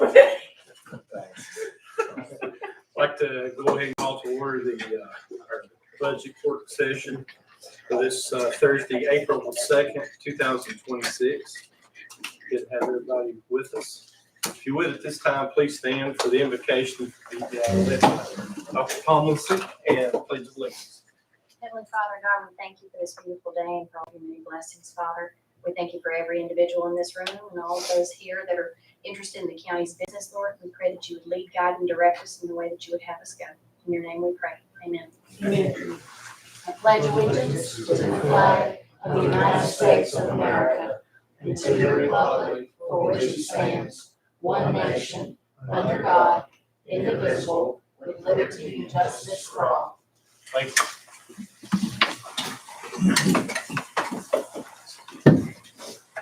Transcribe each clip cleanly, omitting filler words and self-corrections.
I'd like to go ahead and call to order our budget work session for this Thursday, April the 2nd, 2026. Good to have everybody with us. If you would at this time, please stand for the invocation of Dr. Tomlinson and pledge allegiance. Heavenly Father, God, we thank you for this beautiful day and for all your many blessings, Father. We thank you for every individual in this room and all of those here that are interested in the county's business, Lord. We pray that you would lead, guide, and direct us in the way that you would have us go. In your name we pray. Amen. Amen. I pledge allegiance to the flag of the United States of America and to the republic for which it stands, one nation, under God, indivisible, with liberty and justice for all. Thank you.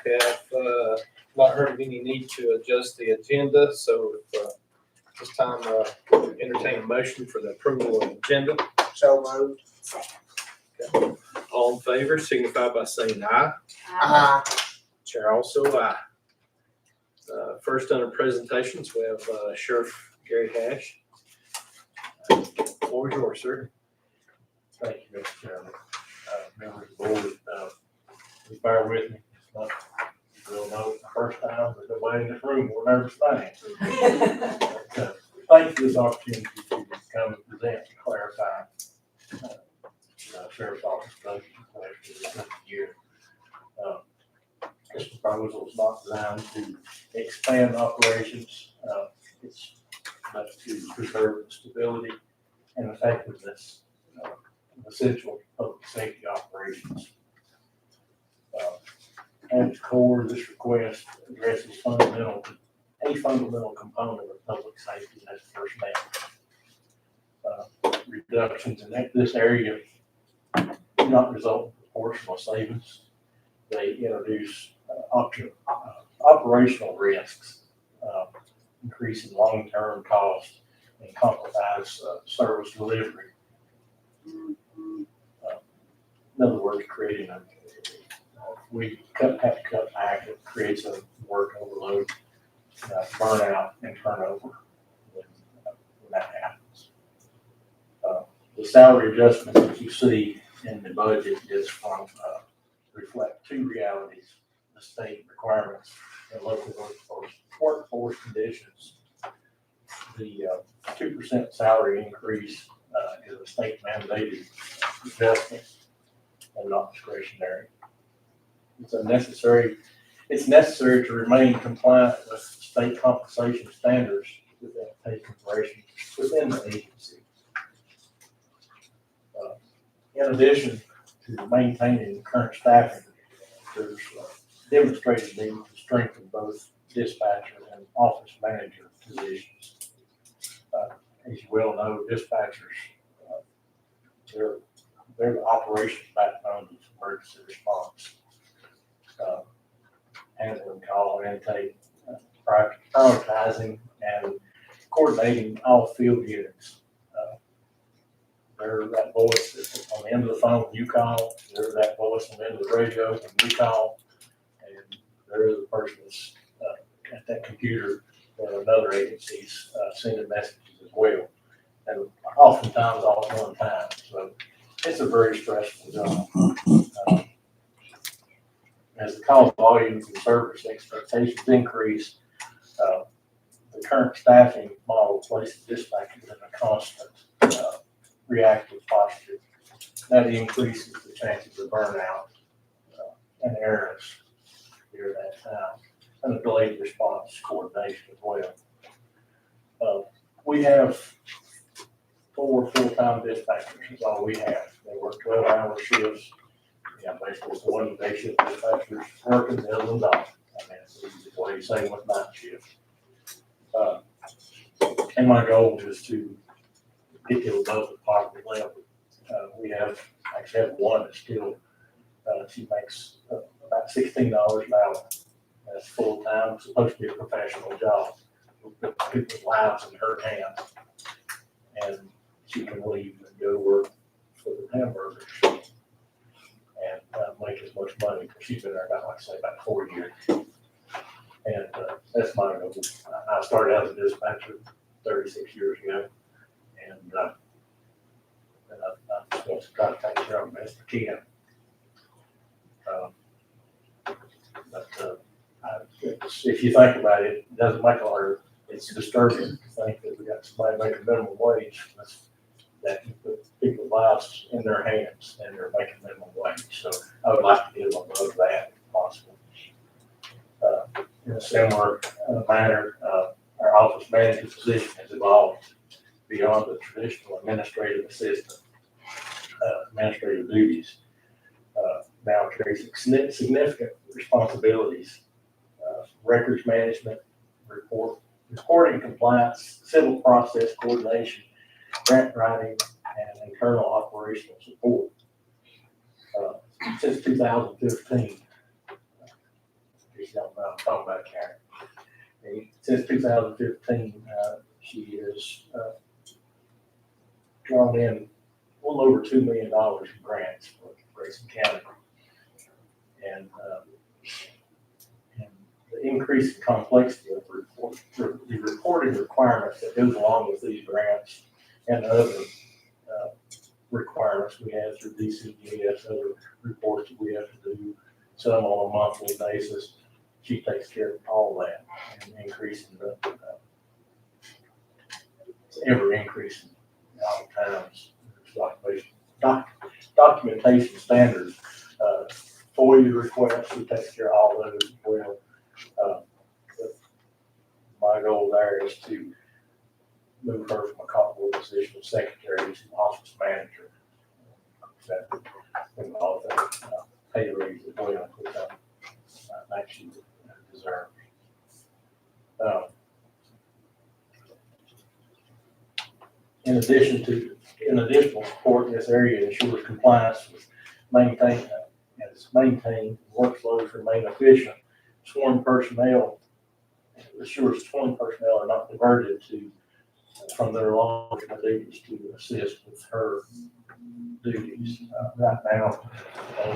Have not heard of any need to adjust the agenda, so this time entertain a motion for the approval of the agenda. So moved. Okay. All in favor signify by saying aye. Chair also aye. First under presentations, we have Sheriff Gary Hash. Floor is yours, sir. Thank you, Mr. Chairman. Members of the board, please bear with me. It's not, you will know the first time that nobody in this room will remember things. Thank you for this opportunity to come and present and clarify Sheriff's Office budget for this year. This proposal is not designed to expand operations. It's meant to preserve the stability and effectiveness of essential public safety operations. At its core, this request addresses a fundamental component of public safety as first name. Reductions in this area do not result in proportional savings. They introduce operational risks, increasing long-term costs and compromise service delivery. In other words, creating we have to cut back. It creates a work overload, burnout, and turnover when that happens. The salary adjustment that you see in the budget is from reflect two realities: the state requirements and local workforce conditions. The 2% salary increase is a state mandated adjustment and not discretionary. It's necessary to remain compliant with state compensation standards within pay considerations within the agency. In addition to maintaining current staffing, there's demonstrated need to strengthen both dispatcher and office manager positions. As you well know, dispatchers, they're the operations backbone of emergency response. Handling call intake, prioritizing and coordinating all field units. They're that voice that's on the end of the phone when you call. They're that voice on the end of the radio when we call. And they're the person that's at that computer or another agency's sending messages as well. And oftentimes all at one time. So it's a very stressful job. As the call volumes and service expectations increase, the current staffing model places dispatchers in a constant reactive posture. That increases the chances of burnout and errors during that time, and a delayed response coordination as well. We have 4 full-time dispatchers is all we have. They work 12-hour shifts. Yeah, basically it's one day shift dispatchers working, the other one's off. I mean, it's easy way to say with night shift. And my goal is to get to above the poverty level. We actually have one that's still, she makes about $16 an hour. That's full time. It's supposed to be a professional job. Put people's lives in her hands, and she can leave and go to work for the hamburgers and make as much money because she's been there about, like I say, about 4 years. And That's my goal. I started out as a dispatcher 36 years ago, and I just want to try to take care of them best I can. If you think about it, it doesn't make a lot of, it's disturbing to think that we got somebody making minimum wage that can put people's lives in their hands and they're making minimum wage. So I would like to get them above that if possible. In a similar manner, our office manager position has evolved beyond the traditional administrative assistant, administrative duties. Now carries significant responsibilities, records management, reporting compliance, civil process coordination, grant writing, and internal operational support. Since 2015, you don't know, I'm talking about Karen. Since 2015, she has drawn in a little over $2 million in grants for Grayson County. And the increase in complexity of the reporting requirements that goes along with these grants and other requirements we have through DCGS, other reports that we have to do, some on a monthly basis. She takes care of all that and increasing the ever increasing all the times. Documentation standards, FOIA requests, we take care of all those as well. My goal there is to move her from a couple of position of secretary to office manager. That involves pay raise as well, which I think she deserves. In additional support in this area ensures compliance with maintained workflows remain efficient. Sworn personnel assures sworn personnel are not diverted from their long duties to assist with her duties. Right now, on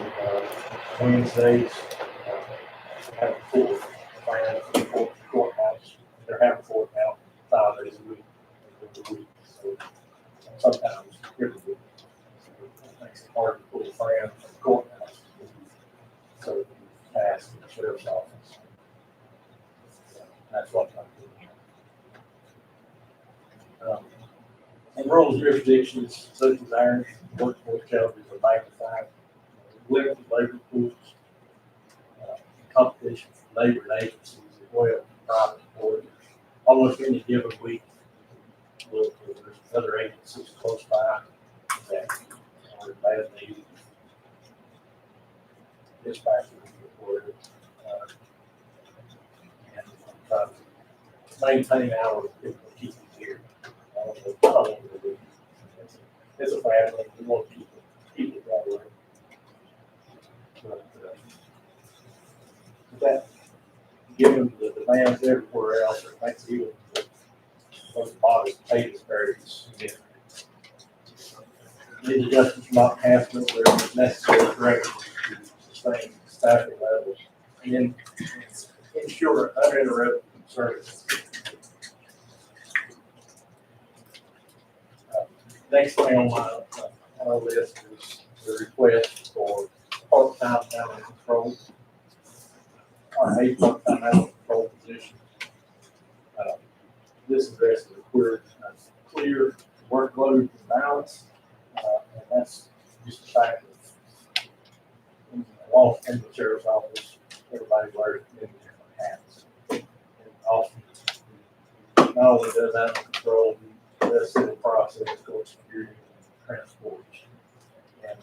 Wednesdays, have a full plan for the courthouse. They're having court now 5 days a week. So sometimes every week. It makes it hard to pull a fan from the courthouse. So it can pass in the sheriff's office. That's what I'm doing. In rural jurisdictions such as ours, workforce challenges are magnified. Limited labor pools, competition from neighboring agencies as well as private employers. Almost any given week, look, there's other agencies close by that are in bad need. Dispatchers employers, and try to maintain our people keep it here. It's a family. We want to keep it that way. But that, given the demands everywhere else, it makes even those bodies pay disparities significant. These adjustments are not happening where it's necessary corrections to sustain staffing levels and ensure uninterrupted service. Next thing on my list is the request for part-time animal control. A part-time animal control position. This addresses a clear workload balance, and that's just the fact that in the sheriff's office, everybody wears many different hats. And often, not only does animal control, he does civil process, court security, and transport. And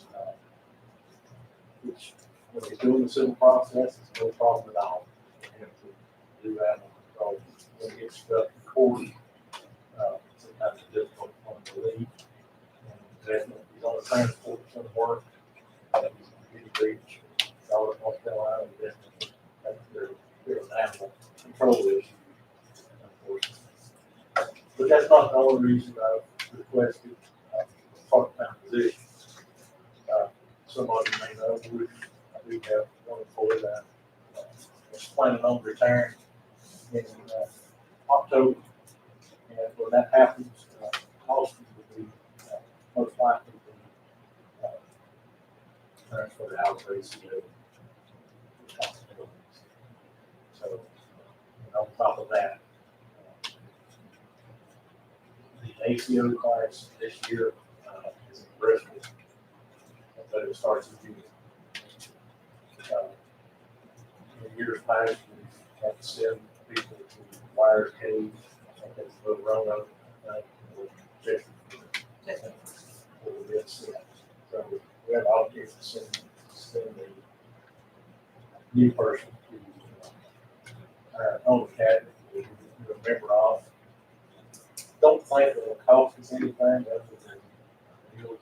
which, when he's doing the civil process, it's no problem at all for him to do animal control. When he gets stuck in court, sometimes it's difficult for him to leave. And definitely, he's on the transport some work. He's in Beauty Beach, Charlotte, North Carolina. Definitely, there's an animal control issue, unfortunately. But that's not the only reason I've requested a part-time position. Some of you may know, I do have one employee that is planning on retiring in October. And when that happens, Austin will be most likely be transferred out of ACO responsibilities. So, and on top of that, the ACO class this year is aggressive, but it starts in June. In years past, we had to send people to wire cage. I think that's a little wrong. So we have obligated to send a new person to our own academy who we're a member of. Don't think it'll cost us anything other than meals.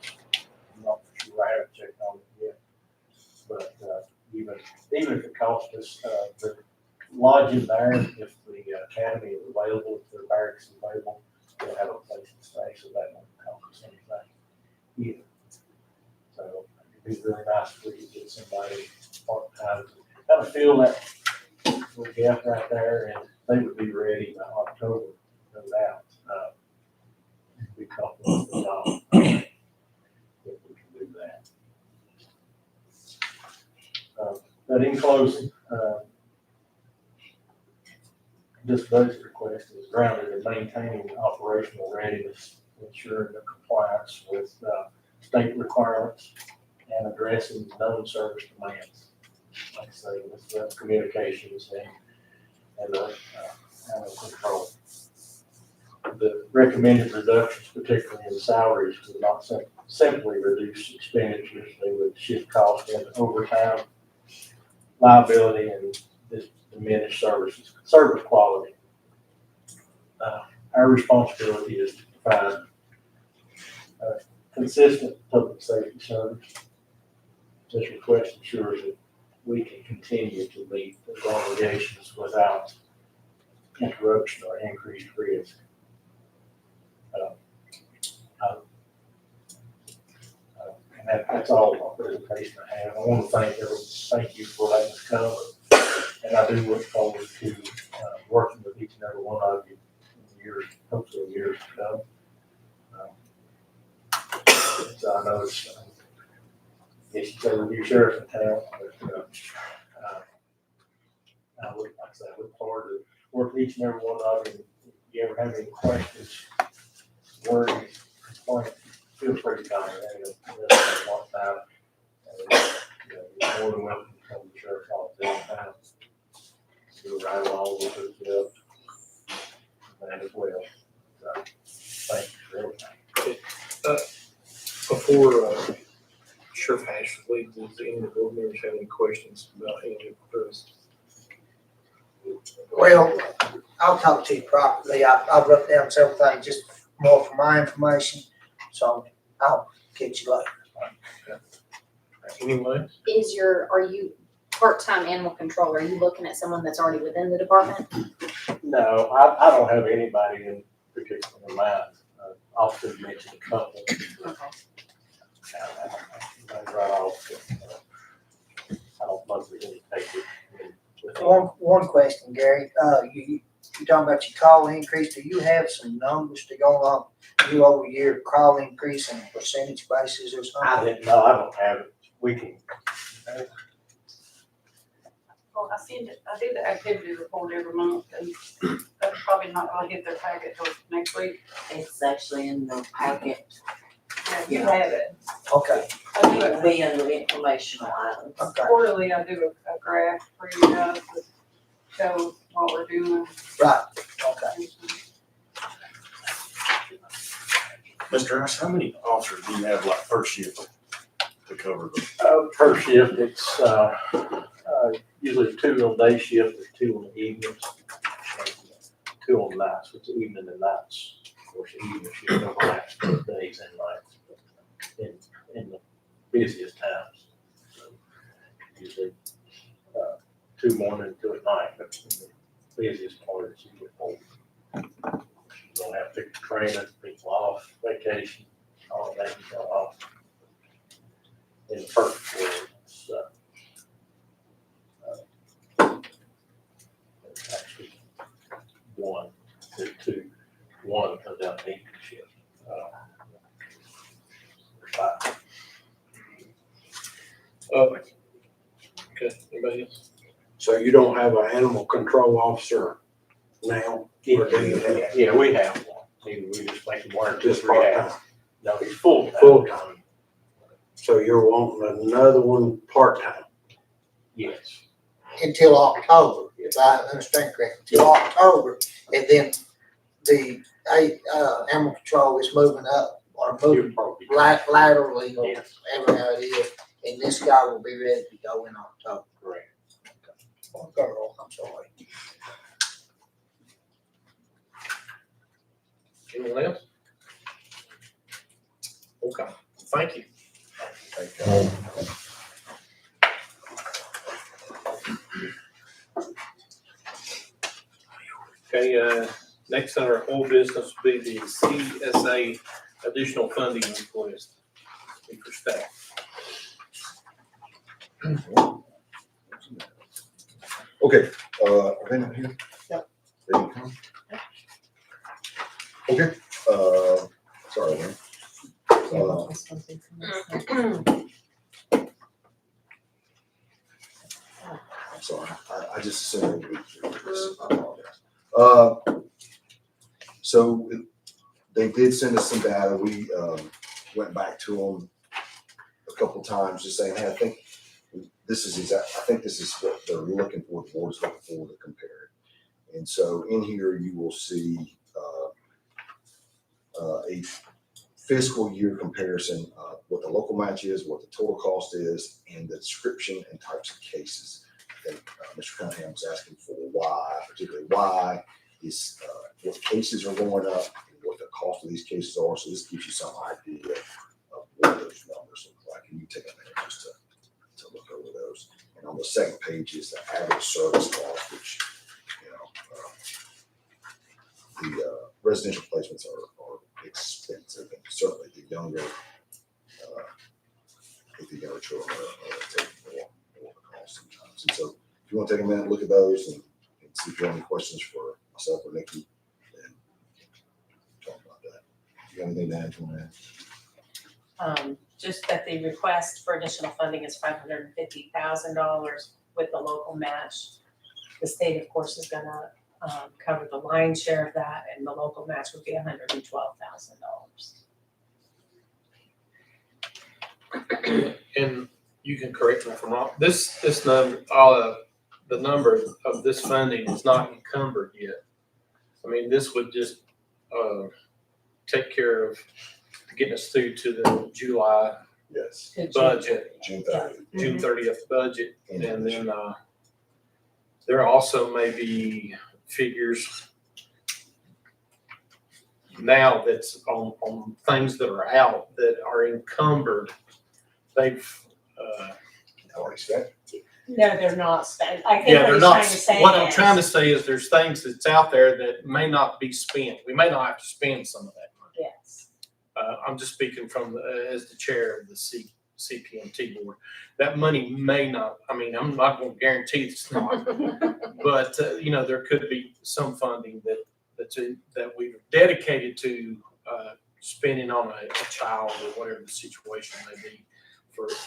I'm not sure, I haven't checked on it yet. But even if it costs us the lodging there, if the academy is available, if their barracks is available, we'll have a place to stay, so that won't cost us anything either. So it'd be really nice if we could get somebody part-time to kind of fill that little gap right there, and they would be ready by October, no doubt. We couple of jobs if we can do that. But in closing, this budget request is grounded in maintaining operational readiness, ensuring the compliance with state requirements, and addressing known service demands. Like I say, with communications and animal control. The recommended reductions, particularly in salaries, would not simply reduce expenditures. They would shift costs into overtime, liability, and diminish service quality. Our responsibility is to provide consistent public safety service. This request ensures that we can continue to meet the obligations without interruption or increased risk. And that's all my presentation I have. I want to thank you for letting us come. And I do look forward to working with each and every one of you in years, hopefully years to come. So I know it's, yes, you say the new sheriff in town, but I look forward to working with each and every one of you. If you ever have any questions, worries, complaints, feel free to contact me at one time. You're more than welcome to come to the sheriff's office anytime. Go right along with it, that as well. So, thank you for everything. Before Sheriff Ashley leaves, does any of the board members have any questions about any of this? Well, I'll talk to you privately. I've wrote down several things, just more for my information, so I'll catch you later. Anyone? Are you part-time animal control? Are you looking at someone that's already within the department? No, I don't have anybody in particular in mind. Often mention a couple. Okay. Right off. I don't mostly take it. One question, Gary. You talking about your call increase? Do you have some numbers to go on year-over-year call increase on a percentage basis or something? I don't have it. We can. Well, I do the activity report every month, and that's probably not gonna hit their packet till next week. It's actually in the packet. Yeah, you have it. Okay, I do It'll it be under the informational items. okay, quarterly. I do a graph for you guys that shows what we're doing. right, okay. Mr. Harris, how many officers do you have like per shift to cover the? Per shift, it's usually 2 on day shift and 2 on the evenings, and 2 on nights, which is evening and nights. Of course, evening shift overlaps both days and nights in the busiest times. So usually 2 morning, 2 at night, but in the busiest part is usually 4. You don't have people training, people off, vacation, all that can go off. In the perfect world, it's actually need this year. Five. Okay, anybody else? So you don't have an animal control officer now? Or do you have? Yeah, we have one. We just make him work Just just right part-time? now. No, he's full. Full-time. So you're wanting another one part-time? Yes. Until October, if I understand correctly, until October, and then the, animal control is moving up, or moving You're probably. laterally, or Yes, whatever how it is, and this guy will be ready to go in October. correct. Or girl, I'm sorry. Anyone else? Okay, thank you. Okay, next on our whole business will be the CSA additional funding request. For staff. Okay, are they not here? Yep. They didn't come? Okay, sorry, man. I'm sorry, I just assumed we I apologize. So they did send us some data. We, went back to them a couple times, just saying, hey, I think this is what they're looking for, the board's looking for to compare it. And so in here, you will see, a fiscal year comparison of what the local match is, what the total cost is, and the description and types of cases. I think Mr. Cunningham was asking for why, particularly why is, what cases are going up and what the cost of these cases are. So this gives you some idea of what those numbers look like. And you take a minute just to look over those. And on the second page is the average service cost, which, the residential placements are expensive, and certainly the younger children are taking more of the cost sometimes. And so if you want to take a minute, look at those and see if you have any questions for myself or Nikki, then talk about that. You got anything to add to that? Just that the request for additional funding is $550,000 with the local match. The state, of course, is gonna cover the lion's share of that, and the local match would be $112,000. And you can correct me if I'm wrong. This number, the number of this funding is not encumbered yet. I mean, this would just take care of getting us through to the July Yes, budget, June 30th. June 30th budget. And then there also may be figures now that's on things that are out that are encumbered. They've Already spent? No, they're not spent. I think yeah, what they're he's not. trying to say What I'm is- trying to say is there's things that's out there that may not be spent. We may not have to spend some of that money. Yes. I'm just speaking from as the chair of the CPMT board. That money may not. I mean, I'm not going to guarantee it's not, but there could be some funding that we've dedicated to spending on a child or whatever the situation may be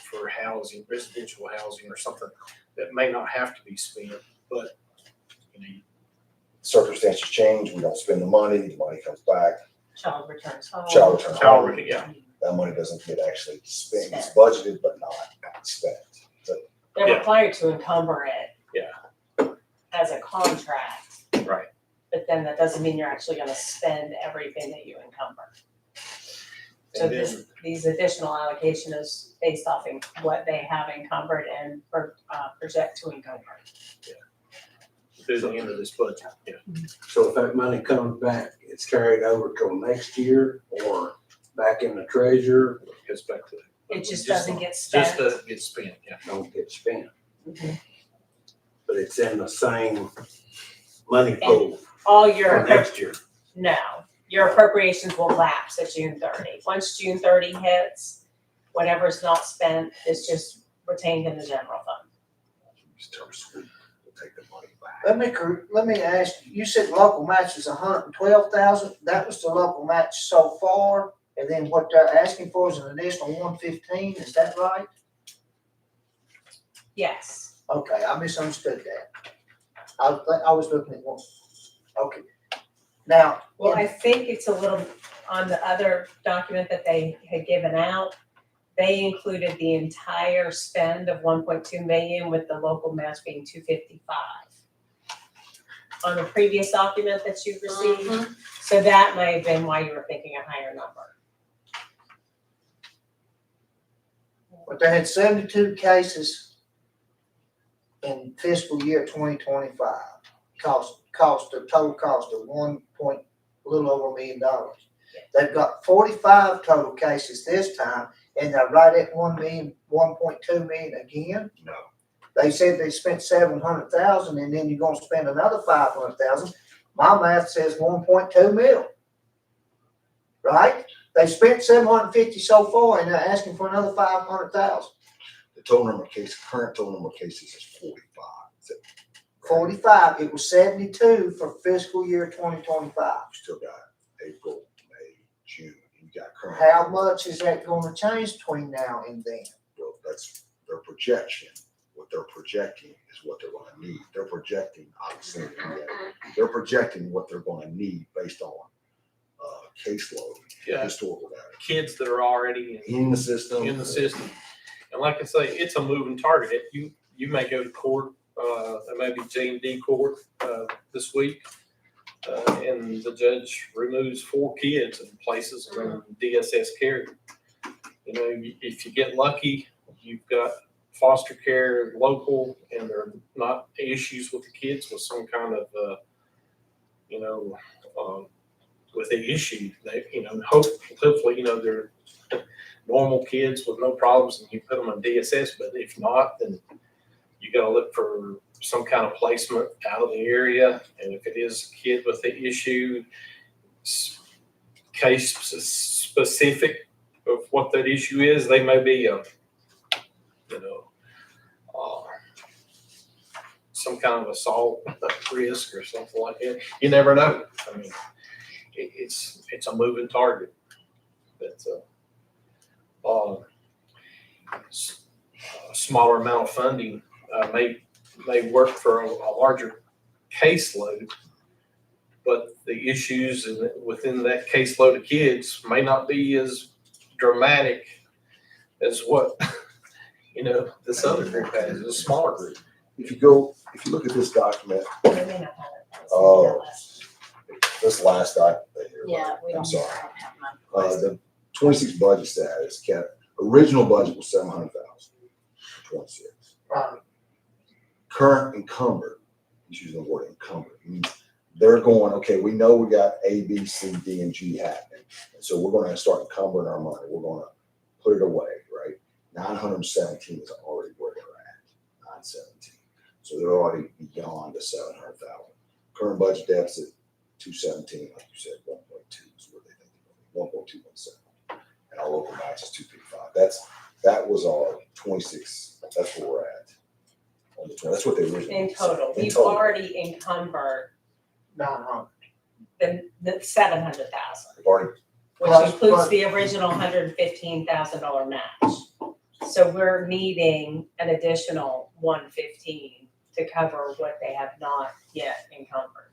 for housing, residential housing or something that may not have to be spent, but Circumstances change, we don't spend the money comes back, Child returns home. child returns child, home. yeah. That money doesn't get actually spent, it's budgeted but not spent. So They're Yeah. required to encumber it. Yeah. As a contract. Right. But then that doesn't mean you're actually gonna spend everything that you encumber. So And then- these additional allocation is based off in what they have encumbered and project to encumber. Through the end of this budget, yeah. So if that money comes back, it's carried over till next year or back in the treasurer, Goes back to. It just doesn't get spent. Just doesn't get spent, yeah. don't get spent. Mhm. But it's in the same money pool All for your, next year. no, your appropriations will lapse at June 30. Once June 30 hits, whatever's not spent is just retained in the general fund. just tell us, take the money back. Let me ask you, you said local match is 112,000, that was the local match so far, and then what they're asking for is an additional 115, is that right? Yes. Okay, I misunderstood that. I was looking at one, okay. Now, Well, I think it's a little, on the other document that they had given out, they included the entire spend of 1.2 million with the local match being 255. On the previous document that you received, so that may have been why you were thinking a higher number. but they had 72 cases in fiscal year 2025, the total cost of a little over $1 million. They've got 45 total cases this time, and they're right at 1.2 million again. No. They said they spent 700,000, and then you're gonna spend another 500,000. My math says 1.2 mil. Right? They spent 750 so far, and they're asking for another 500,000. The total number of cases, current total number of cases is 45. Is it- 45, it was 72 for fiscal year 2025. You still got April, May, June, you got current. How much is that gonna change between now and then? Well, that's their projection. What they're projecting is what they're gonna need. They're projecting, obviously, they're projecting what they're gonna need based on caseload, Yeah. historical data. Kids that are already In the system. in the system. And like I say, it's a moving target. You may go to court, there may be J&D court, this week. And the judge removes 4 kids and places them in DSS care. You know, if you get lucky, you've got foster care local and there are not issues with the kids with some kind of, with the issue, they, hopefully, they're normal kids with no problems and you put them on DSS, but if not, then you gotta look for some kind of placement out of the area. And if it is a kid with the issue, case specific of what that issue is, they may be some kind of assault risk or something like that. You never know. I mean, it's a moving target. But a smaller amount of funding may work for a larger caseload, but the issues within that caseload of kids may not be as dramatic as what this other group has. It's a smaller group. If you look at this document, They may not have it. Oh. this last document here. Yeah, we I'm don't, sorry. I don't have mine. The 26 budget status, original budget was 700,000 for 26. Right. Current encumbered, he's using the word encumbered, means they're going, okay, we know we got A, B, C, D, and G happening. And so we're going to start encumbering our money. We're going to put it away, right? 917 is already where they're at, 917. So they're already beyond the 700,000. Current budget deficit, 217, like you said, 1.2 is where they think they're going, 1.217. And our local match is 255. That was our 26, that's where we're at. On the 20, that's what they originally. In total, In we've total. already encumbered 900. the 700,000, We've already, which includes the original $115,000 match. So we're needing an additional 115 to cover what they have not yet encumbered.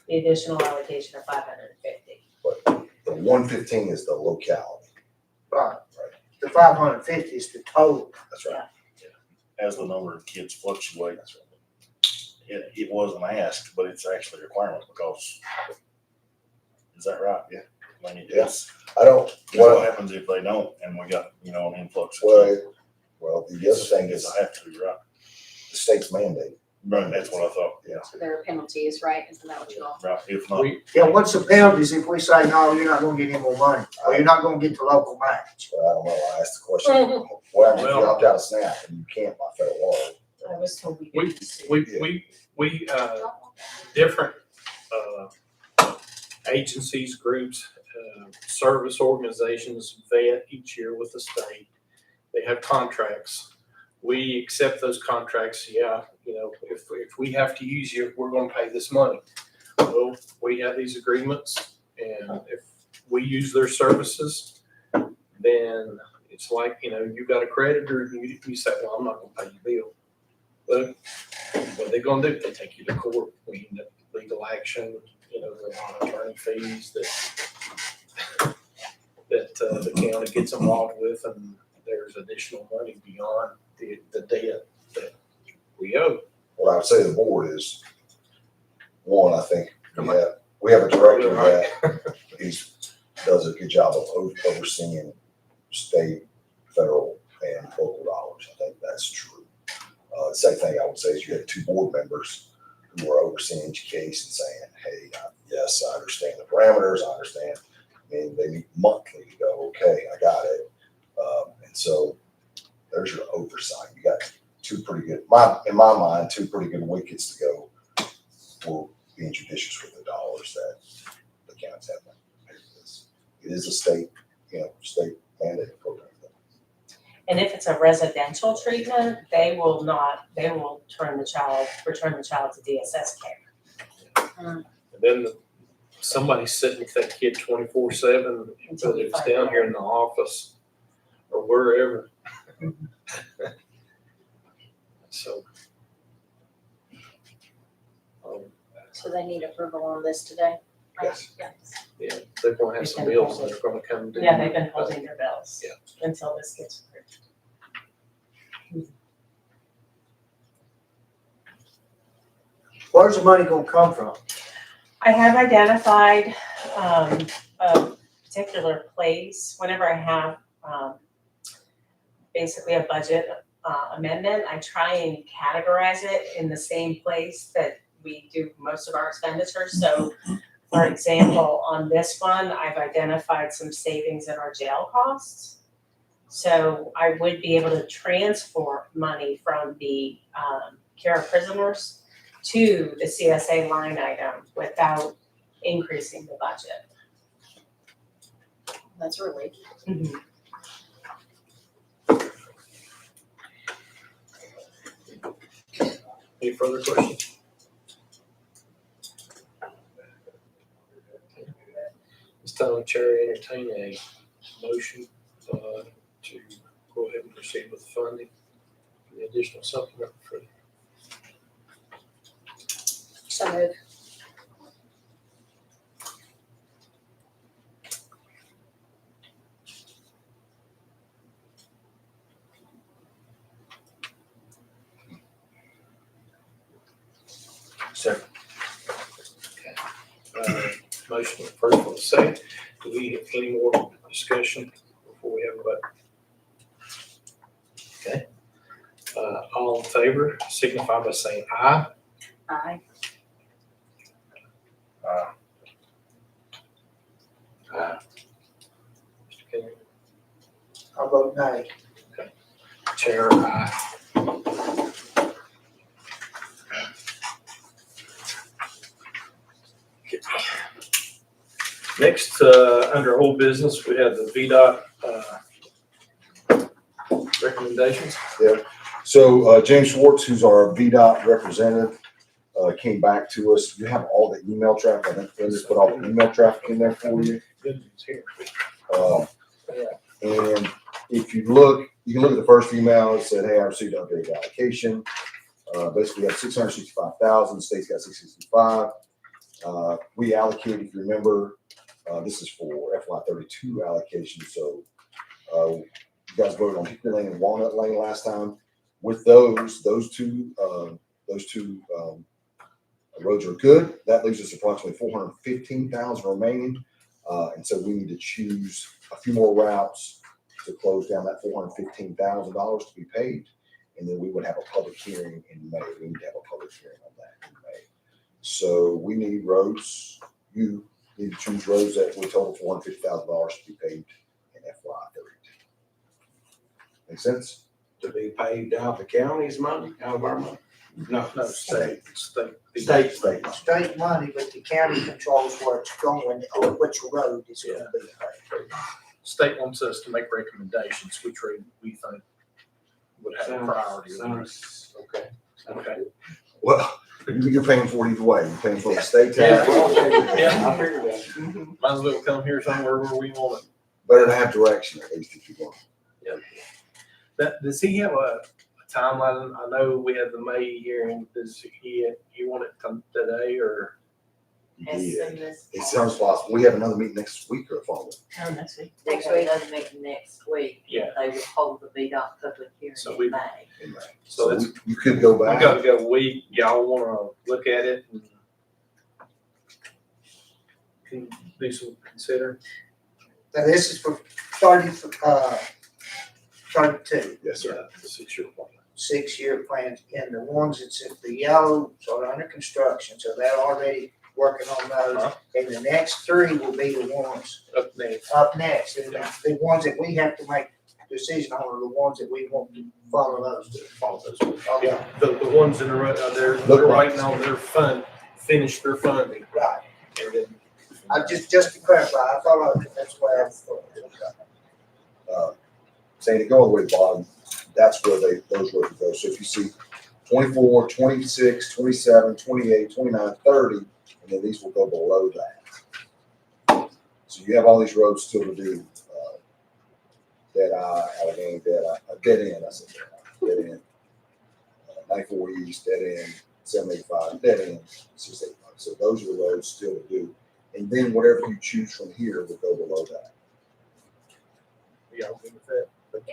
The additional allocation of 550. but the 115 is the locality. Right. The 550 is the total. That's right. As the number of kids fluctuate, That's right. it wasn't asked, but it's actually a requirement because, is that right? Yeah. I mean, Yes. I don't, what what, happens if they don't and we got, an influx? of well, kids? well, the other thing It's is a have to, right? the state's mandate. Right, that's what I thought. Yeah. So there are penalties, right? Isn't that what you all? Right, if not, Yeah, what's the penalties if we say, no, you're not gonna get any more money, or you're not gonna get the local match? But I don't know, I asked the question, what happens if you Well- opt out of SNAP and you can't by federal law? I was told we We, didn't see. we, different, agencies, groups, service organizations vet each year with the state. They have contracts we accept those contracts, yeah, if we have to use you, we're gonna pay this money. Well, we have these agreements, and if we use their services, then it's like, you got a creditor, and you say, well, I'm not gonna pay your bill. But what they gonna do? They take you to court, we end up legal action, there's a lot of attorney fees that the county gets involved with, and there's additional money beyond the debt that we owe. What I would say to the board is, one, I think we have a director that does a good job of overseeing state, federal, and local dollars. I think that's true. The second thing I would say is you have two board members who are overseeing each case and saying, hey, yes, I understand the parameters, I understand. They meet monthly to go, okay, I got it. And so there's your oversight. You got two pretty good, in my mind, two pretty good wickets to go for being judicious with the dollars that the counties have to pay for this. It is a state mandated program. And if it's a residential treatment, they will return the child to DSS care. And then somebody's sitting with that kid 24/7, whether it's down here in the office or wherever. So. So they need approval on this today? Yes. Yeah, they're gonna have some bills that are gonna come due. Yeah, they've been holding their bills. Yeah. Until this gets approved. Where's the money gonna come from? I have identified a particular place. Whenever I have basically a budget amendment, I try and categorize it in the same place that we do most of our expenditures. So, for example, on this one, I've identified some savings in our jail costs. So I would be able to transfer money from the care of prisoners to the CSA line item without increasing the budget. That's really. Any further questions? This time, Chair, entertain a motion to go ahead and proceed with funding for the additional supplement for So move. Second. motion approved for the second. Do we have any more discussion before we have a vote? Okay. All in favor signify by saying aye. Aye. Mr. Kenny? I vote nay. Chair, aye. Next, under old business, we have the VDOT recommendations. So James Schwartz, who's our VDOT representative, came back to us. You have all the email traffic. I think Brenda's put all the email traffic in there for you. Good news here. And if you look, you can look at the first email. It said, hey, I received an updated allocation. Basically, we have 665,000. The state's got 665. We allocated, if you remember, this is for FY32 allocation. So you guys voted on Hickory Lane and Walnut Lane last time. With those two roads are good. That leaves us approximately 415,000 remaining. And so we need to choose a few more routes to close down that $415,000 to be paid. And then we would have a public hearing in May. We need to have a public hearing on that in May. So we need roads. You need to choose roads that will total $450,000 to be paid in FY32. Make sense? To be paid out of the county's money, out of our money? No, No, state. State. State money, but the county controls where it's going or which road is going to be paid. State wants us to make recommendations, which road we think would have priority. Sounds, okay. Okay. Well, you're paying for it either way. You're paying for the state tax. Yeah. I figured that. Might as well come here somewhere where we want it. Better to have direction at least if you want. Does he have a timeline? I know we had the May hearing. Does you want it come today or? You As did. soon as. It sounds possible. We have another meeting next week or the following. Oh, next week. Next week, another meeting next week. Yeah. They will hold the VDOT public hearing So in we- May. in May. So So it's, you could go we back. gotta go a week. Y'all wanna look at it and can do some considering? Now, this is for 32, Yes, sir. Yeah, the 6-year plan. 6-year plans, and the ones that's in the yellow are under construction, so they're already working on those. Uh-huh. And the next 3 will be the ones Up next. up next, and the ones that we have to make a decision on are the ones that we want to follow those to. Follow those. Yeah, the ones that are, they're Look right. waiting on their finish their funding. Right. And then, I just to clarify, I thought that's where I thought. Saying to go all the way to the bottom, that's where those roads go. So if you see 24, 26, 27, 28, 29, 30, and then these will go below that. So you have all these roads still to do, dead eye, Allegheny, dead end, I said dead end. 94 East, dead end, 785, dead end, 685. So those are the roads still to do. And then whatever you choose from here will go below that. y'all good with that? Okay,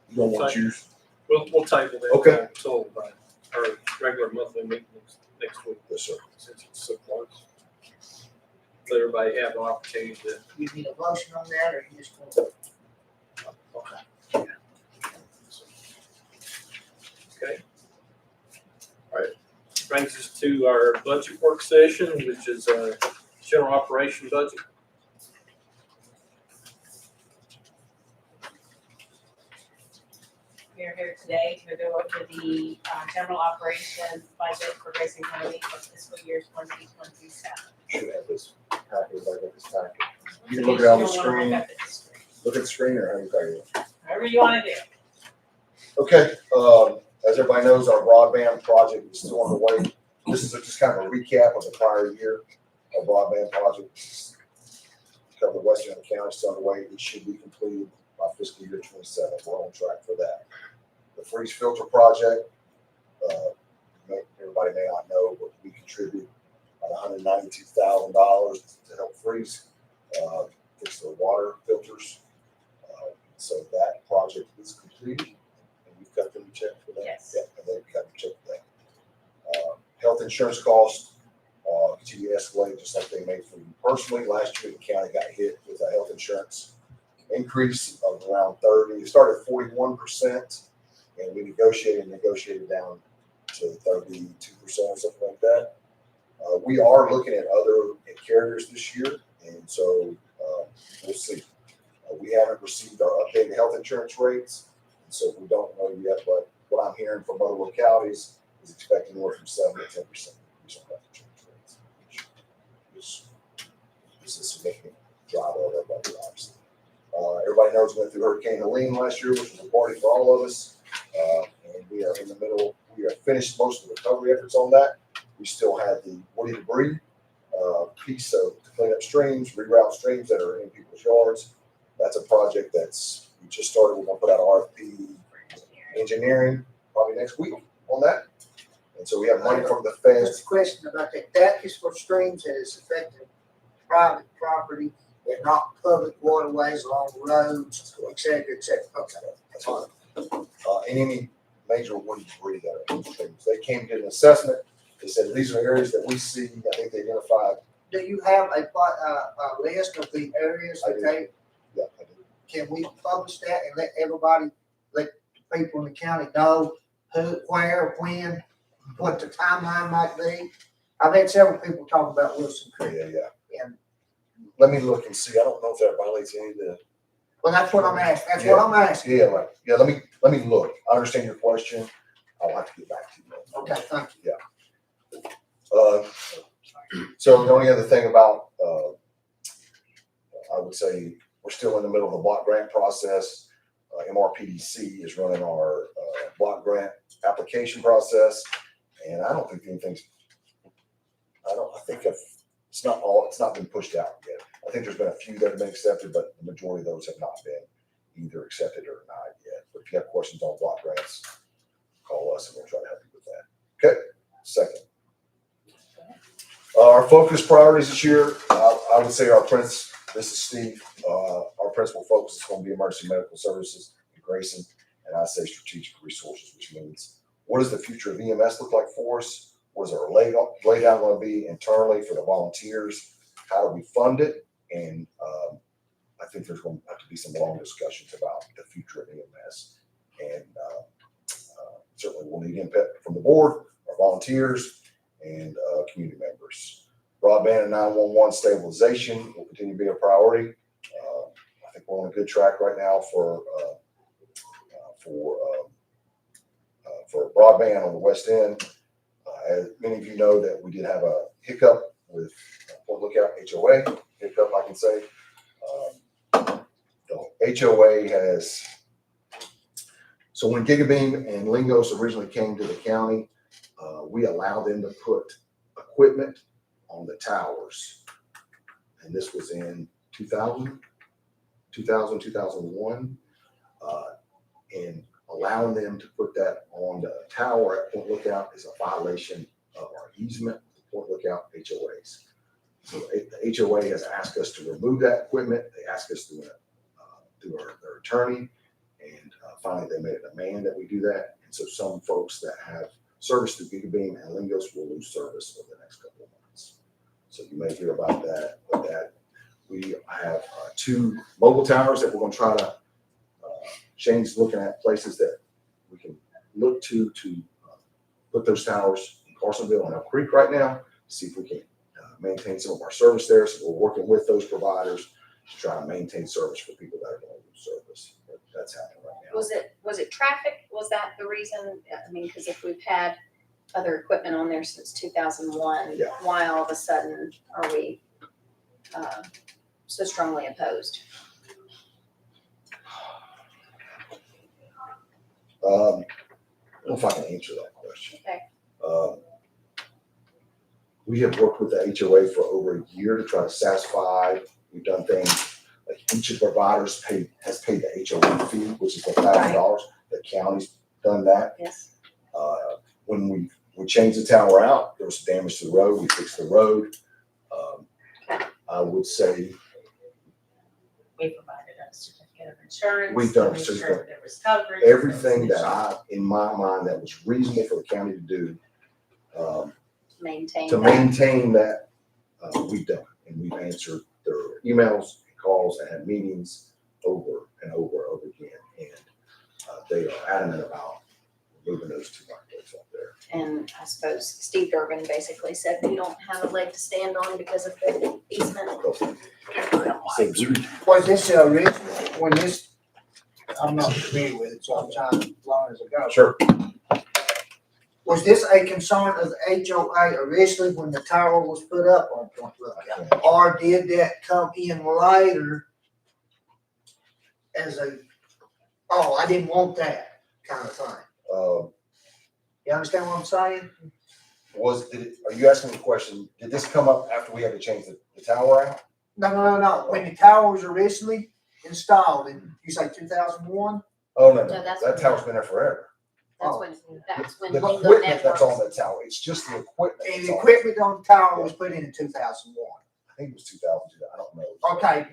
You don't want to choose? we'll table that. Okay. Until, our regular monthly meeting next week, Yes, sir. since it's so close. Let everybody have an opportunity to. You need a motion on that, or you just want? Okay. All right, brings us to our budget work session, which is a general operation budget. We are here today to go over the general operations budget for Grayson County for fiscal year 2027. Should have this packet, like this packet. You can look it on the You'll wanna screen, look up at the screen. look at the screen or how you tell you. However you want to do. Okay, as everybody knows, our broadband project is still underway. This is just kind of a recap of the prior year. Our broadband project covered the western county, still underway. It should be completed by fiscal year 27. We're on track for that. The freeze filter project, everybody may not know, but we contribute about $192,000 to help freeze, fix the water filters. So that project is completed, and we've got them check for that. Yes. Yeah, and they've got them check for that. Health insurance costs continue to escalate, just like they made for you personally. Last year, the county got hit with a health insurance increase of around 30. It started at 41%, and we negotiated down to 32% or something like that. We are looking at other carriers this year, and so we'll see. We haven't received our updated health insurance rates, and so we don't know yet, but what I'm hearing from other localities is expecting anywhere from 7 to 10% increase on health insurance rates, which is a significant drive of our budget, obviously. Everybody knows we went through Hurricane Helene last year, which was a party for all of us, and we are in the middle. We have finished most of the recovery efforts on that. We still have the woody debris piece to clean up streams, reroute streams that are in people's yards. That's a project we just started. We're gonna put out RFP engineering probably next week on that. And so we have money from the feds. Just a question about that. That is for streams that is affecting private property and not public waterways along roads, et cetera, et cetera. Okay. That's fine. And any major woody debris that are in streams. They came to an assessment. They said, these are areas that we see. I think they identified. Do you have a list of the areas I that do. they, Yeah, I do. can we publish that and let everybody, let people in the county know who, where, when, what the timeline might be? I've had several people talk about Wilson Creek. Yeah. And, Let me look and see. I don't know if that violates any of the. well, that's what I'm asking. That's what I'm asking. Yeah, right. Yeah, let me look. I understand your question. I'll have to get back to you. Okay, thank you. So the only other thing about, I would say, we're still in the middle of the block grant process. MRPDC is running our block grant application process. And I don't think anything's, I think it's not been pushed out yet. I think there's been a few that have been accepted, but the majority of those have not been either accepted or denied yet. But if you have questions on block grants, call us and we'll try to help you with that. Okay, second. Our focus priorities this year, I would say this is Steve, our principal focus is going to be emergency medical services in Grayson, and I say strategic resources, which means what does the future of EMS look like for us? What is our laydown going to be internally for the volunteers? How do we fund it? And I think there's going to have to be some long discussions about the future of EMS. And certainly we'll need input from the board, our volunteers, and community members. Broadband and 911 stabilization will continue to be a priority. I think we're on a good track right now for broadband on the west end. As many of you know that we did have a hiccup with Port Lookout HOA, hiccup I can say. The HOA has, so when Gigabeam and Lingos originally came to the county, we allowed them to put equipment on the towers. And this was in 2000, 2001. And allowing them to put that on the tower at Point Lookout is a violation of our easement with Point Lookout HOAs. So the HOA has asked us to remove that equipment. They asked us through their attorney, and finally they made a demand that we do that. And so some folks that have service through Gigabeam and Lingos will lose service over the next couple of months. So you may hear about that. But that we have 2 mobile towers that we're going to try to Shane's looking at places that we can look to put those towers in Carsonville and Elk Creek right now, to see if we can maintain some of our service there. So we're working with those providers to try to maintain service for people that are going to lose service. But that's happening right now. Was it traffic? Was that the reason? I mean, because if we've had other equipment on there since 2001, Yeah. why all of a sudden are we so strongly opposed? I don't know if I can answer that question. Okay. We have worked with the HOA for over a year to try to satisfy. We've done things like each of the providers has paid the HOA fee, which is $1,000. The county's done that. Yes. When we changed the tower out, there was damage to the road. We fixed the road. I would say We provided a certificate of insurance. We've done a made certificate. sure there was coverage. everything that in my mind, that was reasonable for the county to do, Maintain to that. maintain that, we've done. And we've answered their emails, calls, and had meetings over and over again. And they are adamant about moving those 2 microwaves up there. And I suppose Steve Durbin basically said we don't have a leg to stand on because of the easement. Was this original, when this, I'm not familiar with it, so I'm trying as long as I go. Sure. Was this a concern of the HOA originally when the tower was put up on Point Lookout? Or did that come in later as a, oh, I didn't want that kind of thing? You understand what I'm saying? Are you asking the question, did this come up after we had to change the tower out? No. When the tower was originally installed in, you say 2001? Oh, no. No, that's That when- tower's been there forever. That's when The Lingo equipment that's on Networks. the tower, it's just the equipment. And that's the on it. equipment on the tower was put in 2001. I think it was 2002, I don't know. Okay,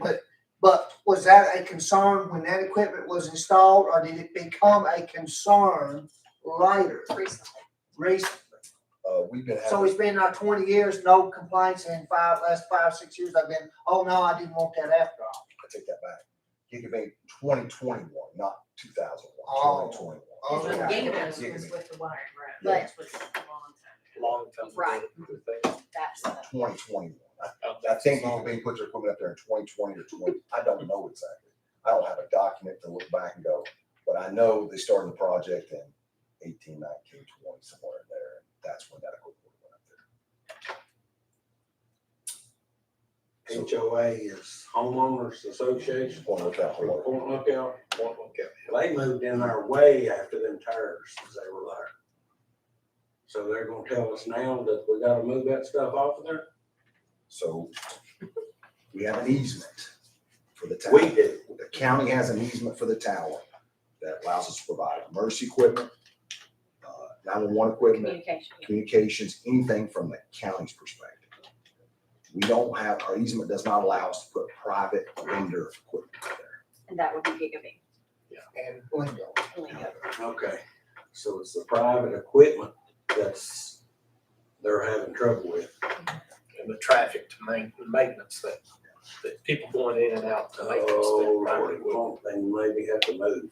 but was that a concern when that equipment was installed, or did it become a concern later, Recently. recently? We've been So having, it's been 20 years, no complaints, and last 5-6 years I've been, oh no, I didn't want that after all. I take that back. Gigabit 2021, not 2001, Oh. 2021. Is when Okay. Gigabeam Gigabit. was with the wired road. But- That's what's a long time. Long time. ago, Right. the thing. That's the 2021. I think Gigabit put their equipment up there in 2020 or 20, I don't know exactly. I don't have a document to look back and go, but I know they started the project in 18, 19, 20, somewhere in there. That's when that equipment went up there. HOA is homeowners association. Point Lookout From Alert. Point Lookout. They moved in there way after them tires as they were there. So they're gonna tell us now that we gotta move that stuff off of there? So we have an easement for the tower. We do. The county has an easement for the tower that allows us to provide emergency equipment, 911 equipment, Communication. communications, anything from the county's perspective. We don't have, our easement does not allow us to put private vendor equipment there. And that would be Gigabee. And Lingo. Okay, so it's the private equipment they're having trouble with. And the traffic to maintenance that people going in and out to maintenance. Oh, that Lord, won't they maybe have to move?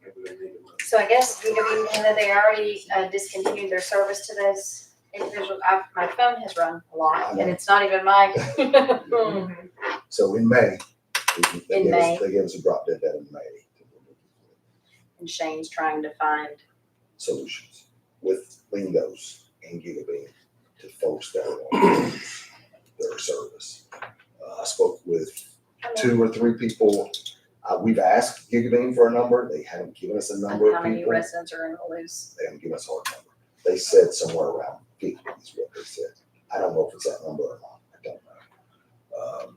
Maybe they need to move. So I guess Gigabee, and then they already discontinued their service to those individuals. My phone has run a lot, and it's not even my. So in May, they In gave May. us, they gave us a drop dead date in May. And Shane's trying to find. Solutions with Lingos and Gigabee to folks that want their service. I spoke with 2 or 3 people. We've asked Gigabee for a number. They haven't given us a number How of many people. residents are in the loose? They haven't given us a hard number. They said somewhere around 50 is what they said. I don't know if it's that number or not. I don't know.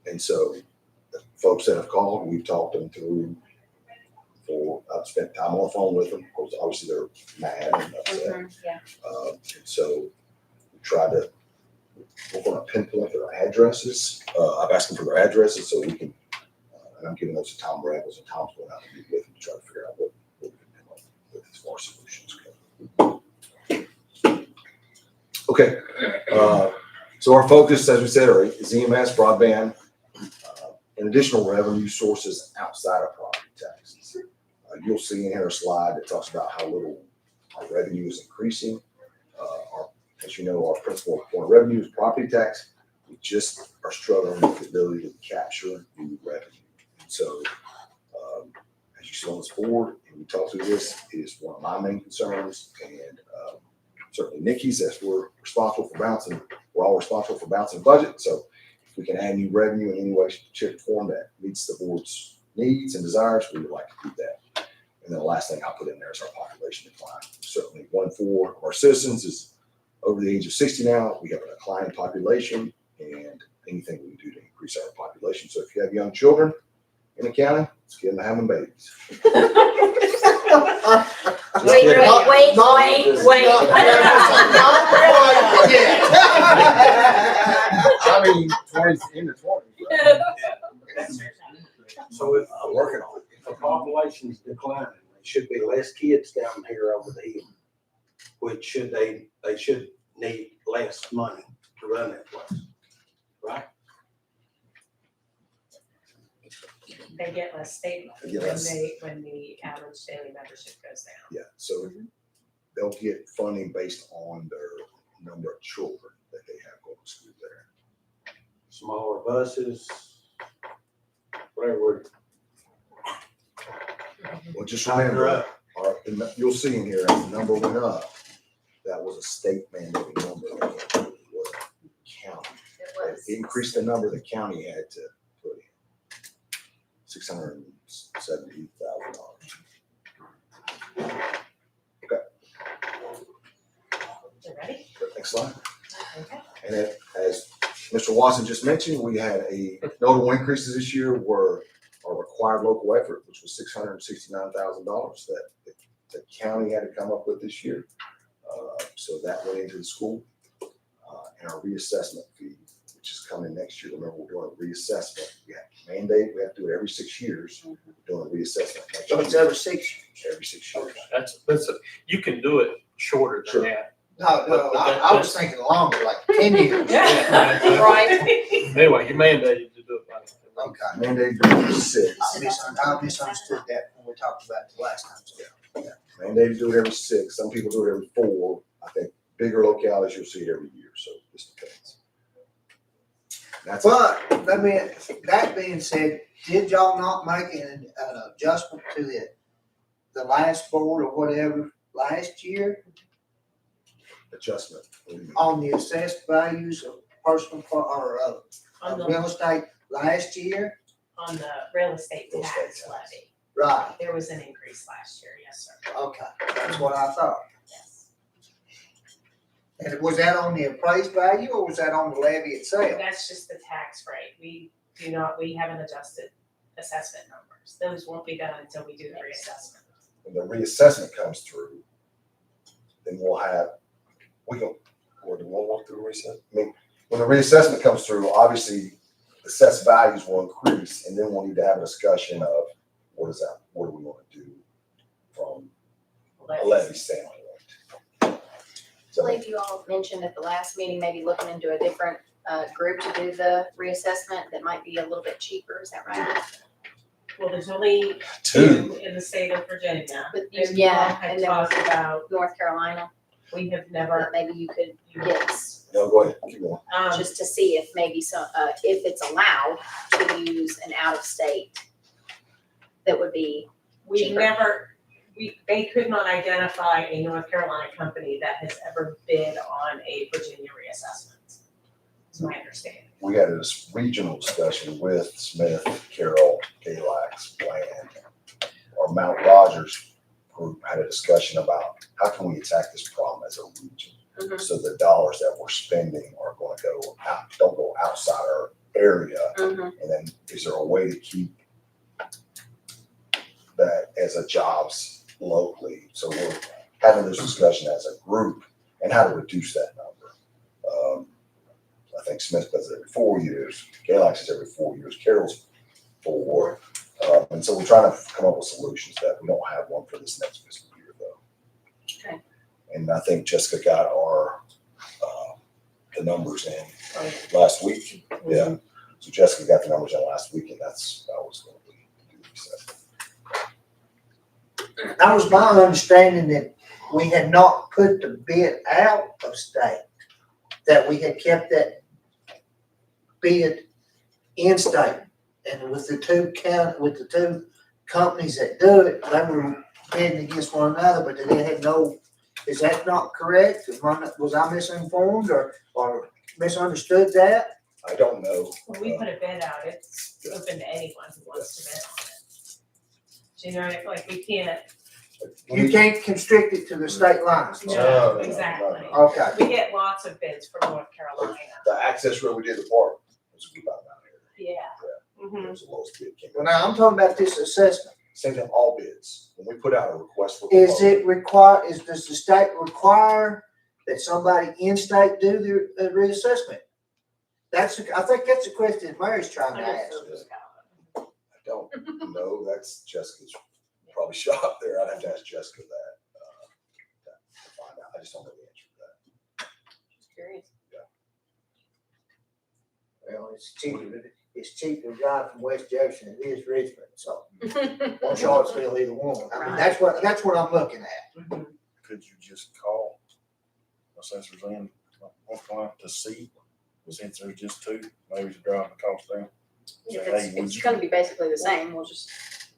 And so the folks that have called, we've talked them through. I've spent time on the phone with them. Of course, obviously they're mad and upset. Yeah. And so we we're gonna pinpoint their addresses. I've asked them for their addresses so we can, and I'm giving those to Tom Raggles, and Tom's going out to meet with them to try to figure out what we can come up with as far as solutions go. Okay, so our focus, as we said, is EMS, broadband, and additional revenue sources outside of property taxes. You'll see in here a slide that talks about how little our revenue is increasing. As you know, our principal point of revenue is property tax. We just are struggling with the ability to capture new revenue. And so, as you see on this board, and we talked through this, is one of my main concerns, and certainly Nikki's, as we're all responsible for balancing budget. So if we can add new revenue in any way, shape, or form that meets the board's needs and desires, we would like to do that. And then the last thing I'll put in there is our population decline. Certainly 1 in 4 of our citizens is over the age of 60 now. We have a declining population, and anything we can do to increase our population. So if you have young children in the county, let's get them to having babies. I mean, 20s into 20s. So if I'm working on it. if the population's declining, there should be less kids down here over the hill, which they should need less money to run that place, right? They get less state money They get less. when the average daily membership goes down. Yeah, so they'll get funding based on their number of children that they have going to school there. Smaller buses, whatever. Well, just remember, you'll see in here, as the number went up, that was a state mandated number. It was county. It was. It increased the number the county had to put in. $670,000. Okay, You ready? next slide. Okay. And then, as Mr. Watson just mentioned, we had a notable increases this year were our required local effort, which was $669,000 that the county had to come up with this year. So that went into the school, and our reassessment fee, which is coming next year. Remember, we're doing a reassessment. We have mandate, we have to do it every 6 years. We're doing a reassessment next So year. it's every 6 years. Every 6 years. That's you can do it shorter Sure. than that. No, I was thinking longer, like 10 years. Right. Anyway, you're mandated to do it by. Okay. Mandate every 6. I misunderstood that when we talked about it the last time. So. Mandated to do it every 6. Some people do it every 4. I think bigger localities, you'll see it every year. So this depends. That's But that being said, did y'all not make an adjustment to the last board or whatever last year adjustment. on the assessed values of personal or On the, real estate last year? on the real estate Real estate tax tax. levy, Right, there was an increase last year, yes, sir, okay, that's what I thought. yes. And was that on the appraised value or was that on the levy itself? That's just the tax rate, we haven't adjusted assessment numbers, those won't be done until we do the reassessment. When the reassessment comes through, then we can walk through the reassessment. I mean, when the reassessment comes through, obviously, assessed values will increase, and then we'll need to have a discussion of what do we want to do from a levy standpoint. I believe you all mentioned at the last meeting, maybe looking into a different group to do the reassessment that might be a little bit cheaper, is that right? Well, there's only Two. 2 in the state of Virginia, But and we all yeah, had and then talked about, North Carolina, we have that never, maybe you could get, No, go ahead, keep going. just to see if maybe some, if it's allowed to use an out-of-state that would be we cheaper. never, they could not identify a North Carolina company that has ever bid on a Virginia reassessment, is my understanding. We had a regional discussion with Smith, Carroll, Galax, Bland, or Mount Rogers group had a discussion about how can we attack this problem as a region? Mhm. So the dollars that we're spending are going to go out, don't go outside our area. Mhm. And then is there a way to keep that as a jobs locally? So we're having this discussion as a group and how to reduce that number. I think Smith does it every 4 years, Galax is every 4 years, Carroll's 4. And so we're trying to come up with solutions that we don't have one for this next fiscal year though. Okay. And I think Jessica got the numbers in last week. Yeah. So Jessica got the numbers in last week, and that's how I was going to do the assessment. That was my understanding that we had not put the bid out of state, that we had kept that bid in state. And with the two companies that do it, they were bidding against one another, but they had no, is that not correct? Was I misinformed or misunderstood that? I don't know. When we put a bid out, it's open to anyone who wants to bid on it. Do you know, like, we can't, You can't constrict it to the state lines. no, no, exactly. no. Okay, We get lots of bids from North Carolina, The access road we did the park was a good amount down here. yeah. It Mhm. was the lowest bid. Came well in. now I'm talking about this assessment. Same thing, all bids. When we put out a request for Is proposal, it does the state require that somebody in-state do the reassessment? I think that's the question Mary's trying to ask. I don't know. That's Jessica's probably shop there. I'd have to ask Jessica that to find out. I just don't know the answer to that. Just curious. Well, it's cheaper to drive from West Jefferson than it is Richmond, so, or Charlottesville, either one. I mean, that's what I'm looking at. Could you just call assessors in, one client to see, since there's just 2, maybe to drive the cost down? If Say, hey, would it's you- gonna be basically the same, we'll just,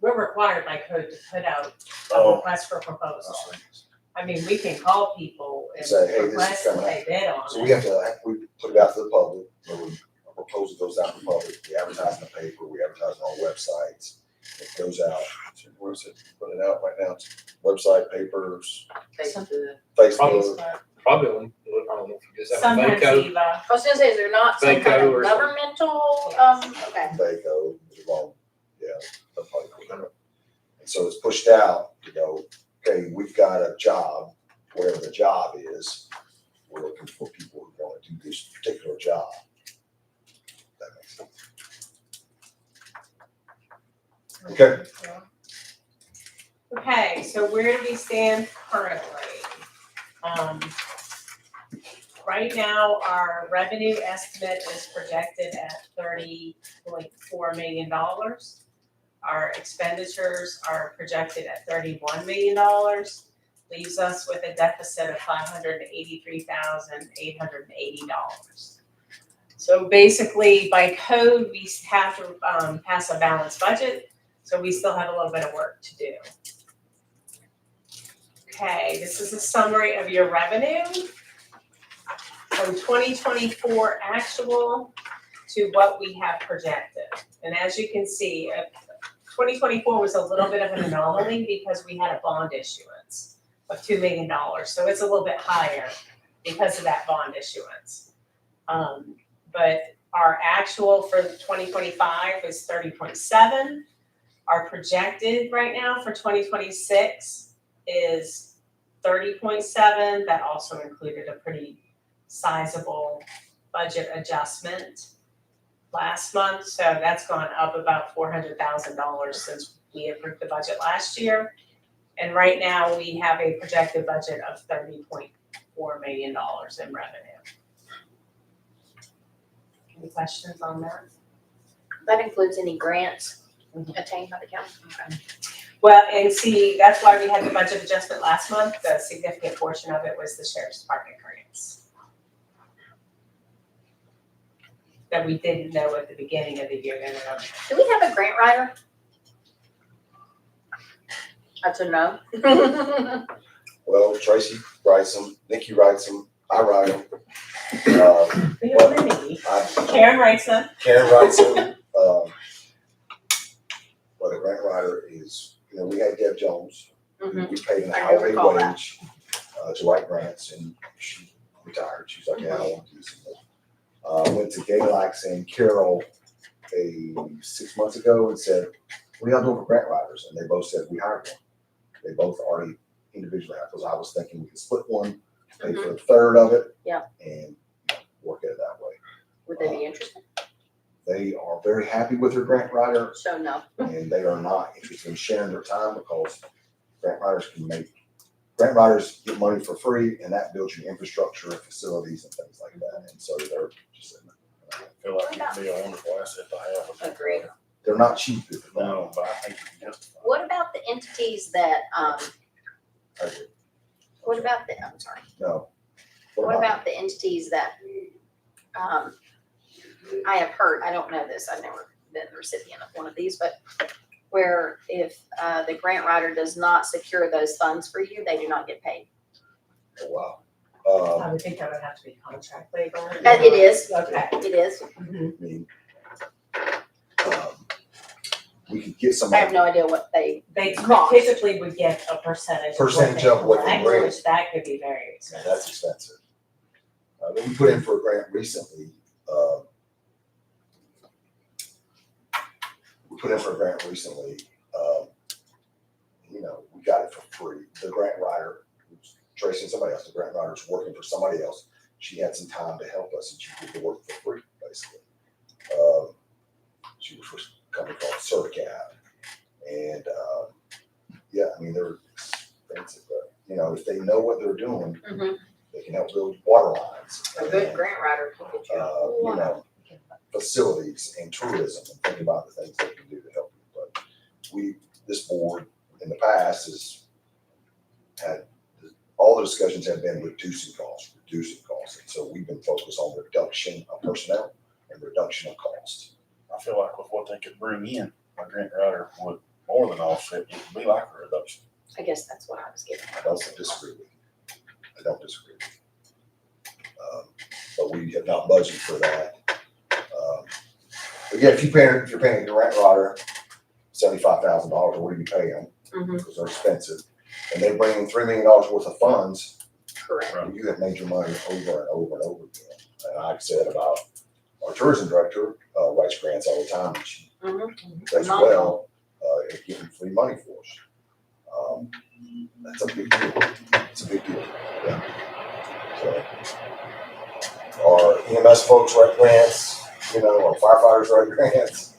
We're required by code to put out a Oh. request for proposal. I see. I mean, we can call people and Say, hey, this is request that coming they bid on So it. we have to, we put it out to the public, when a proposal goes out to the public, we advertise in the paper, we advertise on our websites. It goes out, where is it, put it out right now, it's website, papers, Facebook. Facebook. Probably, I don't know if you just have Sometimes VACO. Eva, I was gonna say, is there not some kind Vaco of or something. governmental, okay. Vaco, well, yeah, they'll probably put it up. And so it's pushed out to go, okay, we've got a job, whatever the job is, we're looking for people who want to do this particular job. That makes sense. Okay. Okay, so where do we stand currently? Right now, our revenue estimate is projected at $30.4 million. Our expenditures are projected at $31 million, leaves us with a deficit of $583,880. So basically, by code, we have to pass a balanced budget, so we still have a little bit of work to do. Okay, this is a summary of your revenue. From 2024 actual to what we have projected. And as you can see, 2024 was a little bit of an anomaly because we had a bond issuance of $2 million. So it's a little bit higher because of that bond issuance. But our actual for 2025 is 30.7. Our projected right now for 2026 is 30.7. That also included a pretty sizable budget adjustment last month. So that's gone up about $400,000 since we approved the budget last year. And right now we have a projected budget of $30.4 million in revenue. Any questions on that? That includes any grants attained by the county? Okay. Well, and see, that's why we had the budget adjustment last month. The significant portion of it was the sheriff's department grants that we didn't know at the beginning of the year. Do we have a grant writer? That's a no. Well, Tracy writes them, Nikki writes them, I write them. We have many. Karen writes them. Karen writes them. But a grant writer is, we had Deb Jones. Mhm. We paid an I hourly recall that. wage to write grants, and she retired. She's like, yeah, I don't want to do some more. Went to Galax and Carroll 6 months ago and said, what are y'all doing for grant writers? And they both said, we hired one. They both already individually hired, because I was thinking we could split one, pay for a third of it. Yeah. And work it that way. Would they be interested? They are very happy with their grant writer, So no. and they are not interested in sharing their time, because grant writers get money for free, and that builds your infrastructure and facilities and things like that. And so they're just, I feel like it'd be a wonderful asset to have. Agreed. they're not cheap. Is the No, but I think it's justified. What about the entities that, thing. what about the, I'm sorry. No. What about the entities that, I have heard, I don't know this, I've never been the recipient of one of these, but where if the grant writer does not secure those funds for you, they do not get paid. Oh, wow. I would think that would have to be contract labor. It is, Okay. it is. I mean, we could get I somebody. have no idea what they, They Cost. typically would get a percentage. Percentage of what they collect, bring. Which that could be very expensive. That's expensive. We put in for a grant recently. We got it for free. The grant writer, Tracy and somebody else, the grant writer's working for somebody else. She had some time to help us, and she did the work for free, basically. She was for a company called Certicab. And, they're expensive, but, if they know what they're doing, Mhm. they can help build water lines. a good grant writer can get you a whole lot. Facilities and tourism, and think about the things they can do to help you. But this board in the past has had, all the discussions have been reducing costs. And so we've been focused on reduction of personnel and reduction of cost. I feel like with what they could bring in, a grant writer would more than offset, it would be like a reduction. I guess that's what I was getting. I don't disagree with you. But we have not budgeted for that. But yeah, if you're paying a grant writer $75,000, what are you paying them? Mhm. Because they're expensive, and they bring in $3 million worth of funds. Correct. Right. You have made your money over and over and over again. And I've said about our tourism director, writes grants all the time, and she Mhm. does well, at getting free money for us. That's a big deal. It's a big deal, yeah. So, our EMS folks write grants, our firefighters write grants.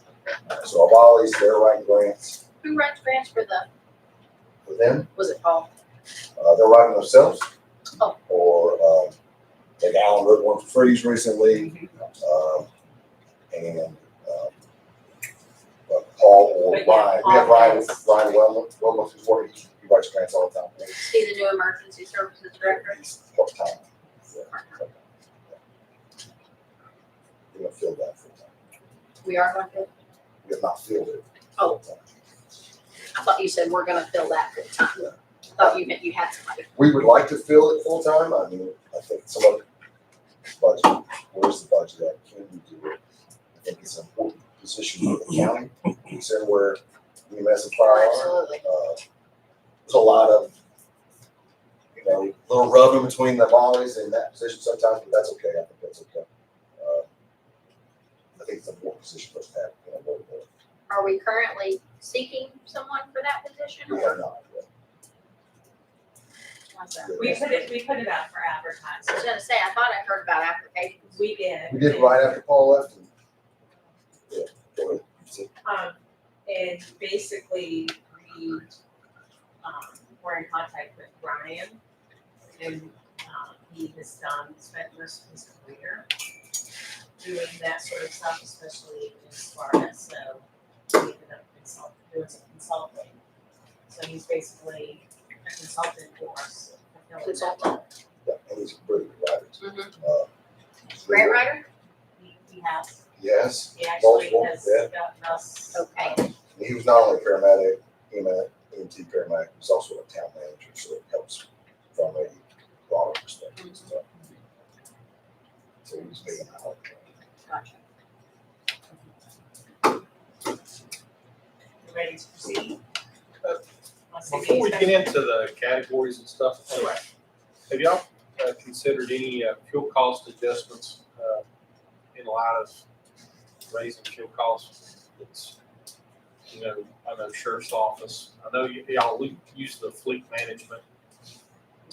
So our volleys, they're writing grants Who writes grants for the, for them. was it Paul? They're writing themselves. Oh. Or, like Alan wrote one for Freeze recently. But Paul or But yeah, Ryan, we have Ryan Paul Wilmoth, who's working, he writes grants all the time. Is he the new emergency services director? He's part-time. Yeah. We're gonna fill that full-time. We are going to, We have not filled it. Oh. full-time. I thought you said we're gonna fill that full time. Yeah. I thought you meant you had somebody. We would like to fill it full-time. I think some of the budget, where's the budget at? Can we do it? county, considering where EMS and fire are. Absolutely. There's a lot of, little rub in between the volleys in that position sometimes, but that's okay. I think that's okay. I think it's a more position for us to have, Are we currently seeking someone for that position? we are not. What's that? We put it out for I was advertising. gonna say, I thought I heard about applications. We did. We did right after Paul left. Yeah, go ahead. And basically, we, were in contact with Brian, and, he has spent most of his career doing that sort of stuff, especially in Florida, so he ended up doing some consulting. So he's basically a consultant for us. Consultant. Yeah, and he's a pretty good writer. Mhm. Grant writer? He has, Yes, he actually multiple, has yeah. gotten us. Okay. He was not only a paramedic, EMT paramedic, he was also a town manager, so it helps from a broader perspective. So he was big in that. Gotcha. You ready to proceed? Before we get into the categories and stuff, have y'all considered any fuel cost adjustments in light of raising fuel costs? It's, I know sheriff's office, I know y'all use the fleet management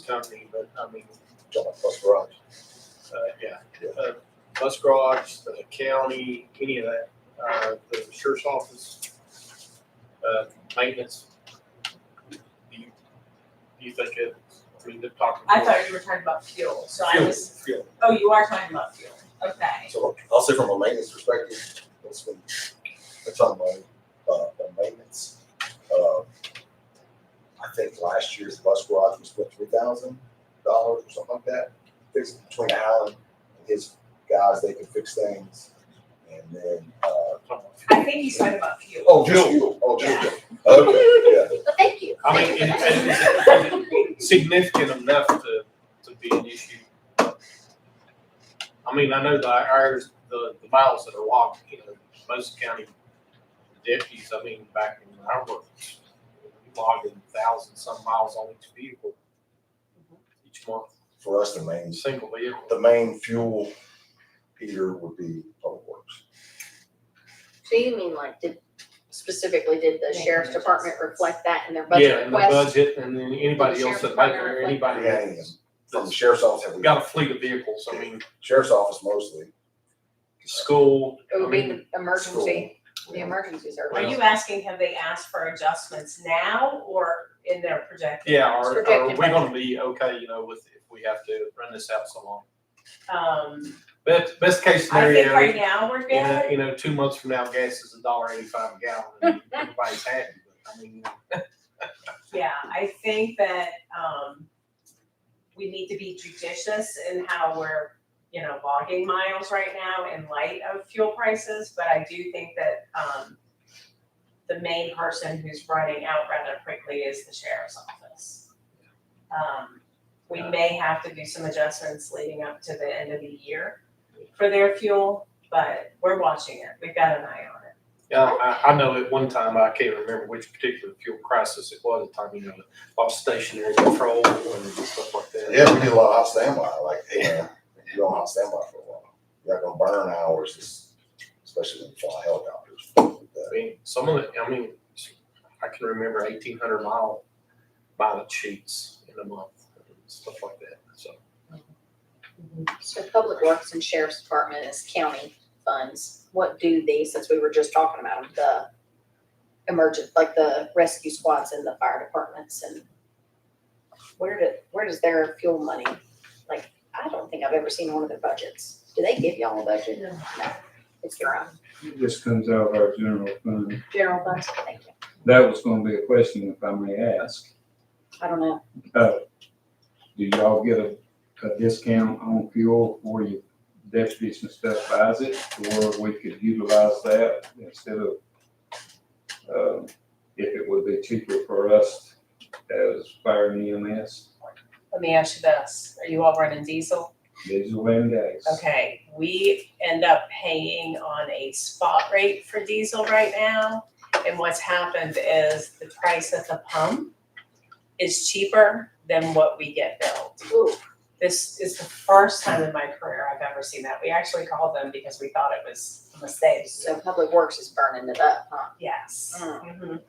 company, but I mean, Talking about bus garage. Bus garage, the county, any of that, the sheriff's office, maintenance. Do you think it, I mean, they're talking. I thought you were talking about fuel, so I was, Fuel. oh, you are talking about fuel, okay. So I'll say from a maintenance perspective, it's been a ton of money, on maintenance. I think last year's bus garage was what, $3,000 or something like that. Fixed between Alan and his guys, they can fix things. And then, I think he's talking about fuel. oh, just fuel. Oh, just fuel. Okay, yeah. But thank you. I mean, and it's significant enough to be an issue. I mean, I know the miles that are logged, most county deputies, I mean, back in our work, logging 1,000-some miles on each vehicle each month, For us, the main single vehicle. fuel heater would be Public Works. So you mean like, did the sheriff's department reflect that in their Yeah, budget and the request? budget, and then anybody else that might, or anybody Yeah, that's from the sheriff's office, got a fleet of vehicles, I mean, sheriff's office mostly. school. It would I be mean, the emergency service. Are you asking, have they asked for adjustments now or in their projected? Yeah, are we projected gonna be okay, with, if we have to run this out so long? Best case I think scenario, right now we're good. 2 months from now, gas is $1.85 a gallon, and everybody's happy, but I mean, Yeah, I think that, we need to be judicious in how we're, logging miles right now in light of fuel prices, but I do think that, the main person who's running out rather quickly is the sheriff's office. We may have to do some adjustments leading up to the end of the year for their fuel, but we're watching it. We've got an eye on it. yeah, I know at one time, I can't remember which particular fuel crisis it was, at the time, a lot of stationary patrol and stuff like that. Yeah, we did a lot of hot standby, like, you're on hot standby for a while. You're not gonna burn hours, especially when you fly helicopters. I mean, some of it, I can remember 1,800 mile mileage sheets in a month, and stuff like that, so. So Public Works and Sheriff's Department is county funds. What do these, since we were just talking about them, the emergent, like the rescue squads and the fire departments, and where does their fuel money, like, I don't think I've ever seen one of their budgets. Do they give y'all a budget? No. It's their own It just comes out of our general fund. general funds. Thank you. That was gonna be a question, if I may ask. I don't know. Do y'all get a discount on fuel for your deputies and stuff buys it, or we could utilize that instead of, if it would be cheaper for us as fire and EMS? Let me ask you this, are you all running diesel? Diesel and gas. Okay, we end up paying on a spot rate for diesel right now. And what's happened is the price at the pump is cheaper than what we get billed. Ooh. This is the first time in my career I've ever seen that. We actually called them because we thought it was a mistake. So Public Works is burning it up, huh? Yes. Mm. Mhm.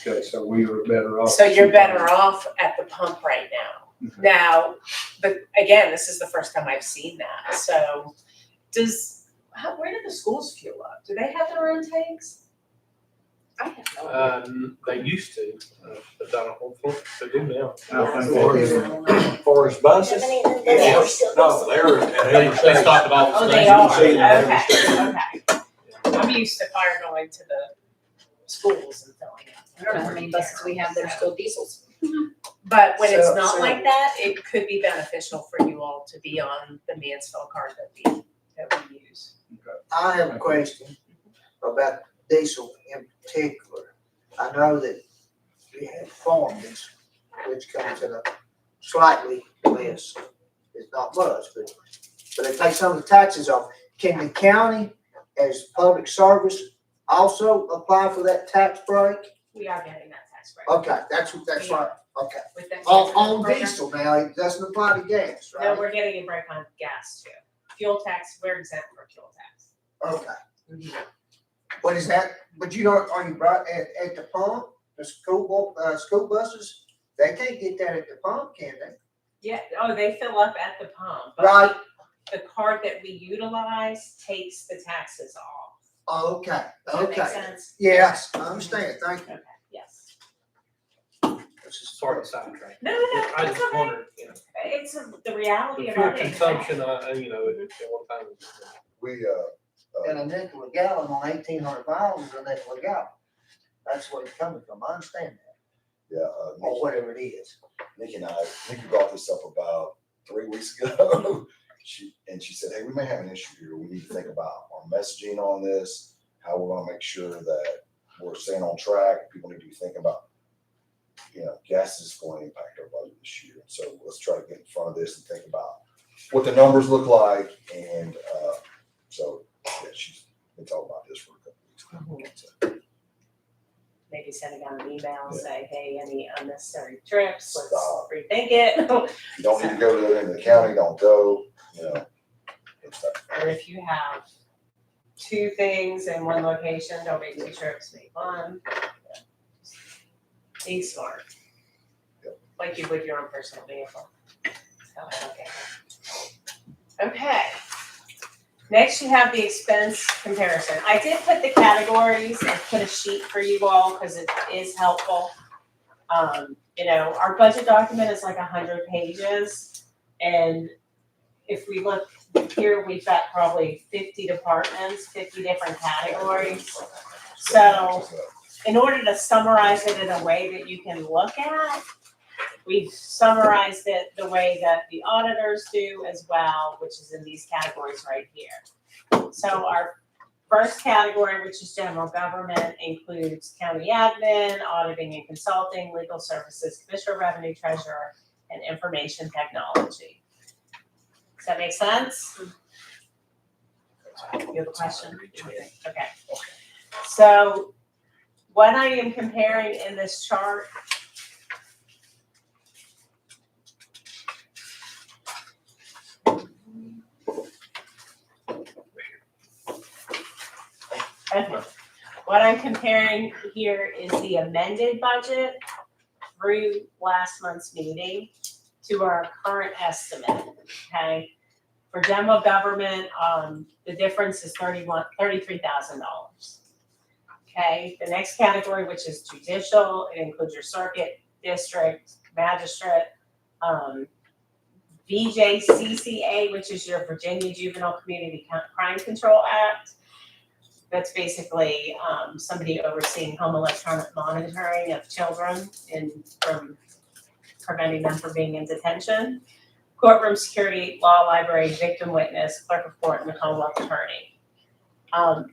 Okay, so we were better off. So you're better off at the pump right now. Okay. Now, but again, this is the first time I've seen that. So where do the schools fuel up? Do they have their own tanks? I have no idea. They used to, but I don't think they do now. I think For his buses? Yeah. No, They stopped it all. Oh, they are, okay. I'm used to fire going to the schools and filling up. I don't know how many buses we have that are still diesels. But when it's So- not so- like that, it could be beneficial for you all to be on the Mansfield card that we use. I have a question about diesel in particular. I know that we have farm diesel, which comes at a slightly less, it's not much, but they take some of the taxes off. Can the county, as public service, also apply for that tax break? We are getting that tax break. Okay, that's right, okay. With that On program. diesel now, it doesn't apply to gas, No, right? we're getting a break on gas too. Fuel tax, we're exempt for fuel tax. Okay. What is that? But you know, are you right at the pump, the school buses? They can't get that at the pump, can they? Yeah, oh, they fill up at the pump. but Right, The card that we utilize takes the taxes off. okay, Does that make okay. sense? Yes, I understand, thank you. Okay, yes. This is- Sorry to sidetrack. No, no, I it's just okay. wondered, It's the reality the of fuel our business. consumption, at one time. We, And a nickel a gallon on 1,800 miles is a nickel a gallon. That's where it's coming from, I understand that, yeah, or whatever it is. Nikki brought this up about 3 weeks ago. She said, hey, we may have an issue here. We need to think about our messaging on this, how we're gonna make sure that we're staying on track. People need to be thinking about, gas is going to impact our budget this year. So let's try to get in front of this and think about what the numbers look like. And so, yeah, she's been talking about this for a couple weeks now. So, Maybe sending out an email and say, hey, any unnecessary trips, let's Stop. rethink it. if you don't need to go to the county, don't go, it's stuff. Or if you have 2 things in one location, don't make 2 trips, make one. Be smart. Yep. Like you would your own personal vehicle. So, okay. Next, you have the expense comparison. I did put the categories and put a sheet for you all because it is helpful. Our budget document is like 100 pages. And if we look here, we've got probably 50 departments, 50 different categories. So in order to summarize it in a way that you can look at, we've summarized it the way that the auditors do as well, which is in these categories right here. So our first category, which is general government, includes county admin, auditing and consulting, legal services, commissioner, revenue, treasurer, and information technology. Does that make sense? You have a question? Okay. So what I am comparing in this chart what I'm comparing here is the amended budget through last month's meeting to our current estimate, okay? For general government, the difference is $33,000. Okay, the next category, which is judicial, it includes your circuit, district, magistrate, VJCCA, which is your Virginia Juvenile Community Crime Control Act. That's basically somebody overseeing home electronic monitoring of children from preventing them from being in detention. Courtroom security, law library, victim witness, clerk of court, and the Commonwealth attorney.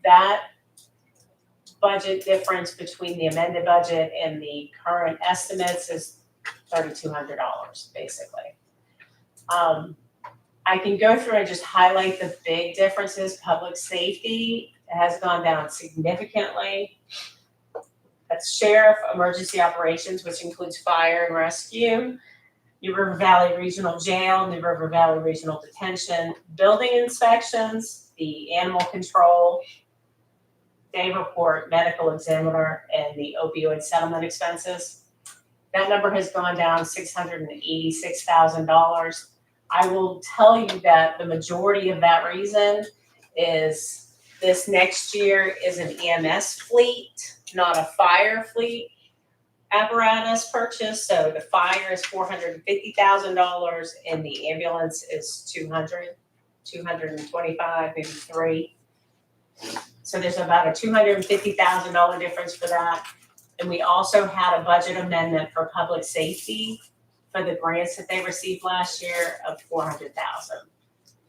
That budget difference between the amended budget and the current estimates is $3,200, basically. I can go through and just highlight the big differences. Public safety has gone down significantly. That's sheriff, emergency operations, which includes fire and rescue, New River Valley Regional Jail, New River Valley Regional Detention, building inspections, the animal control, day report, medical examiner, and the opioid settlement expenses. That number has gone down $686,000. I will tell you that the majority of that reason is this next year is an EMS fleet, not a fire fleet apparatus purchase. So the fire is $450,000 and the ambulance is 225, maybe $300,000. So there's about a $250,000 difference for that. And we also had a budget amendment for public safety for the grants that they received last year of $400,000.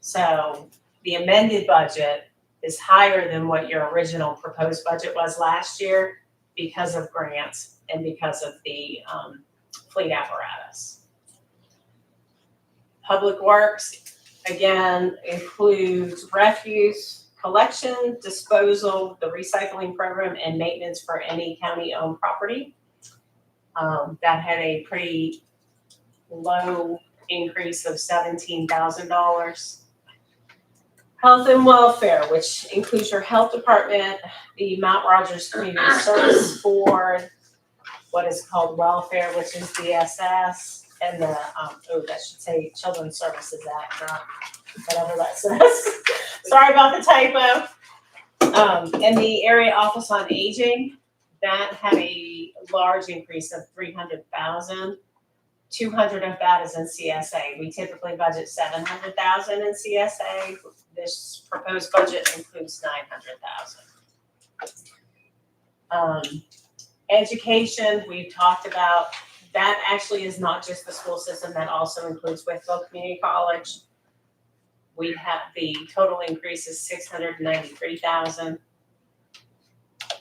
So the amended budget is higher than what your original proposed budget was last year because of grants and because of the fleet apparatus. Public Works, again, includes refuse collection, disposal, the recycling program, and maintenance for any county-owned property. That had a pretty low increase of $17,000. Health and welfare, which includes your health department, the Mount Rogers Community Service Board, what is called welfare, which is DSS, and the, that should say Children's Services Act, not whatever that says. Sorry about the typo. And the Area Office on Aging, that had a large increase of $300,000. 200 of that is in CSA. We typically budget 700,000 in CSA. This proposed budget includes 900,000. Education, we've talked about. That actually is not just the school system. That also includes Whitfield Community College. We have the total increase is 693,000.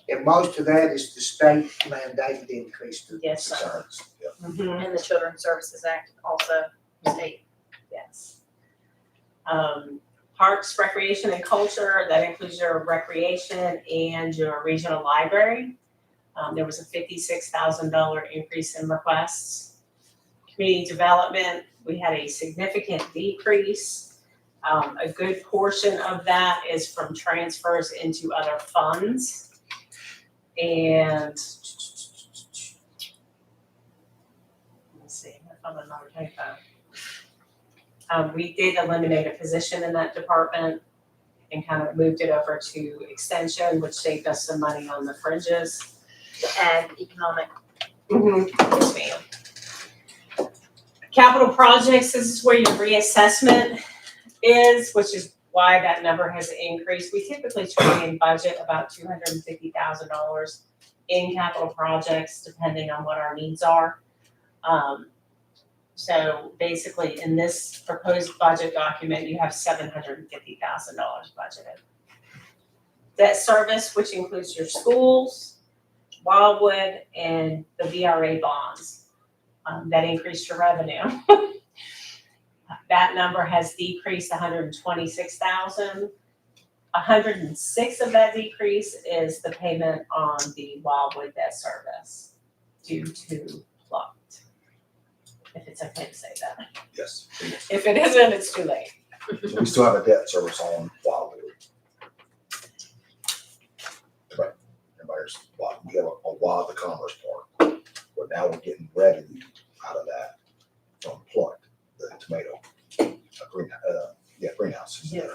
And most of that is the state mandated increase to Yes, sir. Concerns, yeah. Mhm. And the Children's Services Act also state. Yes. Parks, recreation, and culture, that includes your recreation and your regional library. There was a $56,000 increase in requests. Community development, we had a significant decrease. A good portion of that is from transfers into other funds. And let's see, I found another typo. We did eliminate a position in that department and kind of moved it over to extension, which saved us some money on the fringes. The ag economic. Yes, ma'am. Capital projects, this is where your reassessment is, which is why that number has increased. We typically try and budget about $250,000 in capital projects, depending on what our needs are. So basically, in this proposed budget document, you have $750,000 budgeted. Debt service, which includes your schools, Wildwood, and the VRA bonds, that increased your revenue. That number has decreased 126,000. 106 of that decrease is the payment on the Wildwood debt service due to plucked. If it's okay to say that. Yes. If it isn't, it's too late. So we still have a debt service on Wildwood. Everybody's, we have a Wild the Commerce Park, but now we're getting revenue out of that from plucked, the tomato, greenhouses. Yeah.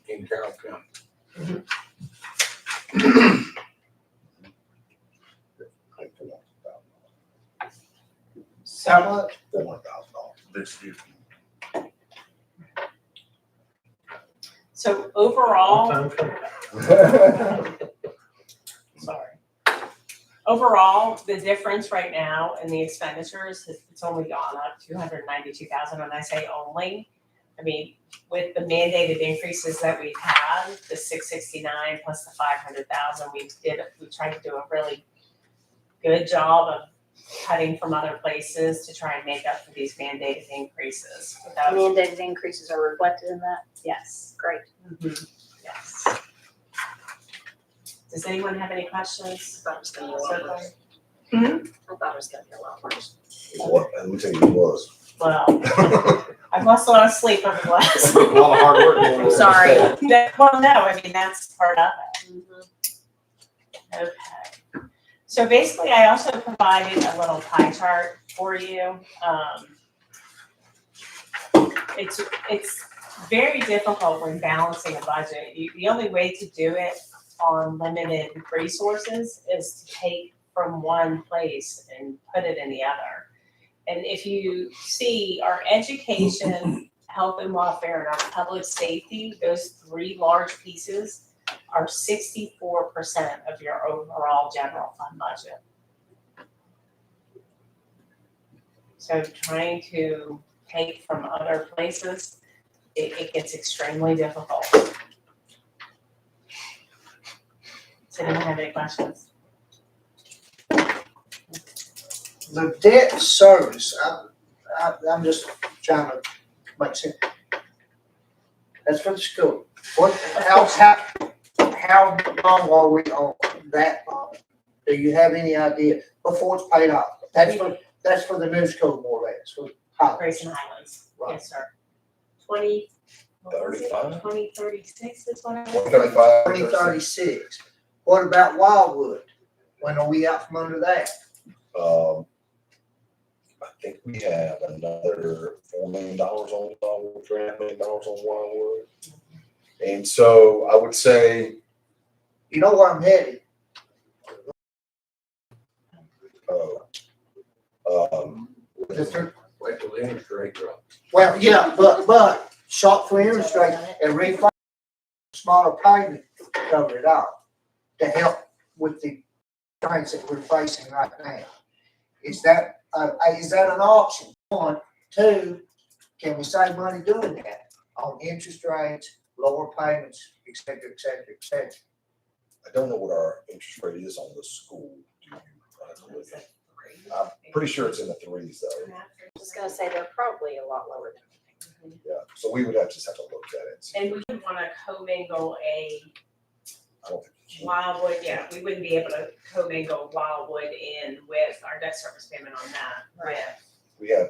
In Carroll County. How much? $400,000. This year. So overall, Long time coming. sorry. Overall, the difference right now in the expenditures, it's only gone up 292,000, and I say only. I mean, with the mandated increases that we've had, the 669 plus the 500,000, we tried to do a really good job of cutting from other places to try and make up for these mandated increases without. Mandated increases are reflected in that? Yes, great. Mhm, yes. Does anyone have any questions? I thought it was gonna be a So lot far? worse. I thought it was gonna be a lot worse. What, let me tell you, it was. Well, I've lost a lot of sleep over the last. A lot of hard work going on. Sorry. Well, no, I mean, that's part of it. Okay. So basically, I also provided a little pie chart for you. It's very difficult when balancing a budget. The only way to do it on limited resources is to take from one place and put it in the other. And if you see our education, health and welfare, and our public safety, those three large pieces are 64% of your overall general fund budget. So trying to take from other places, it gets extremely difficult. Does anyone have any questions? The debt service, I'm just trying to make sense. That's for the school. How long are we on that loan? Do you have any idea before it's paid off? That's for the new school more or less, for Highlands. Grayson Highlands, Right. yes, sir. 35? 2036 is what I was. 135. 2036. What about Wildwood? When are we out from under that? I think we have another $4 million on Wildwood, $3.5 million on Wildwood. And so I would say, You know where I'm headed? Wait till the interest rate drops. Well, yeah, but short for interest rate and refinance smaller payment to cover it all, to help with the things that we're facing right now. Is that an option? One, two, can we save money doing that on interest rates, lower payments, et cetera, et cetera, et cetera? I don't know what our interest rate is on the school. Do you? I'm pretty sure it's in the threes though. I'm just gonna say they're probably a lot lower than. Yeah, so we would just have to look at it. And we would wanna commingle a I don't think. you can. Wildwood, yeah, we wouldn't be able to commingle Wildwood in with our debt service payment on that. Right. We have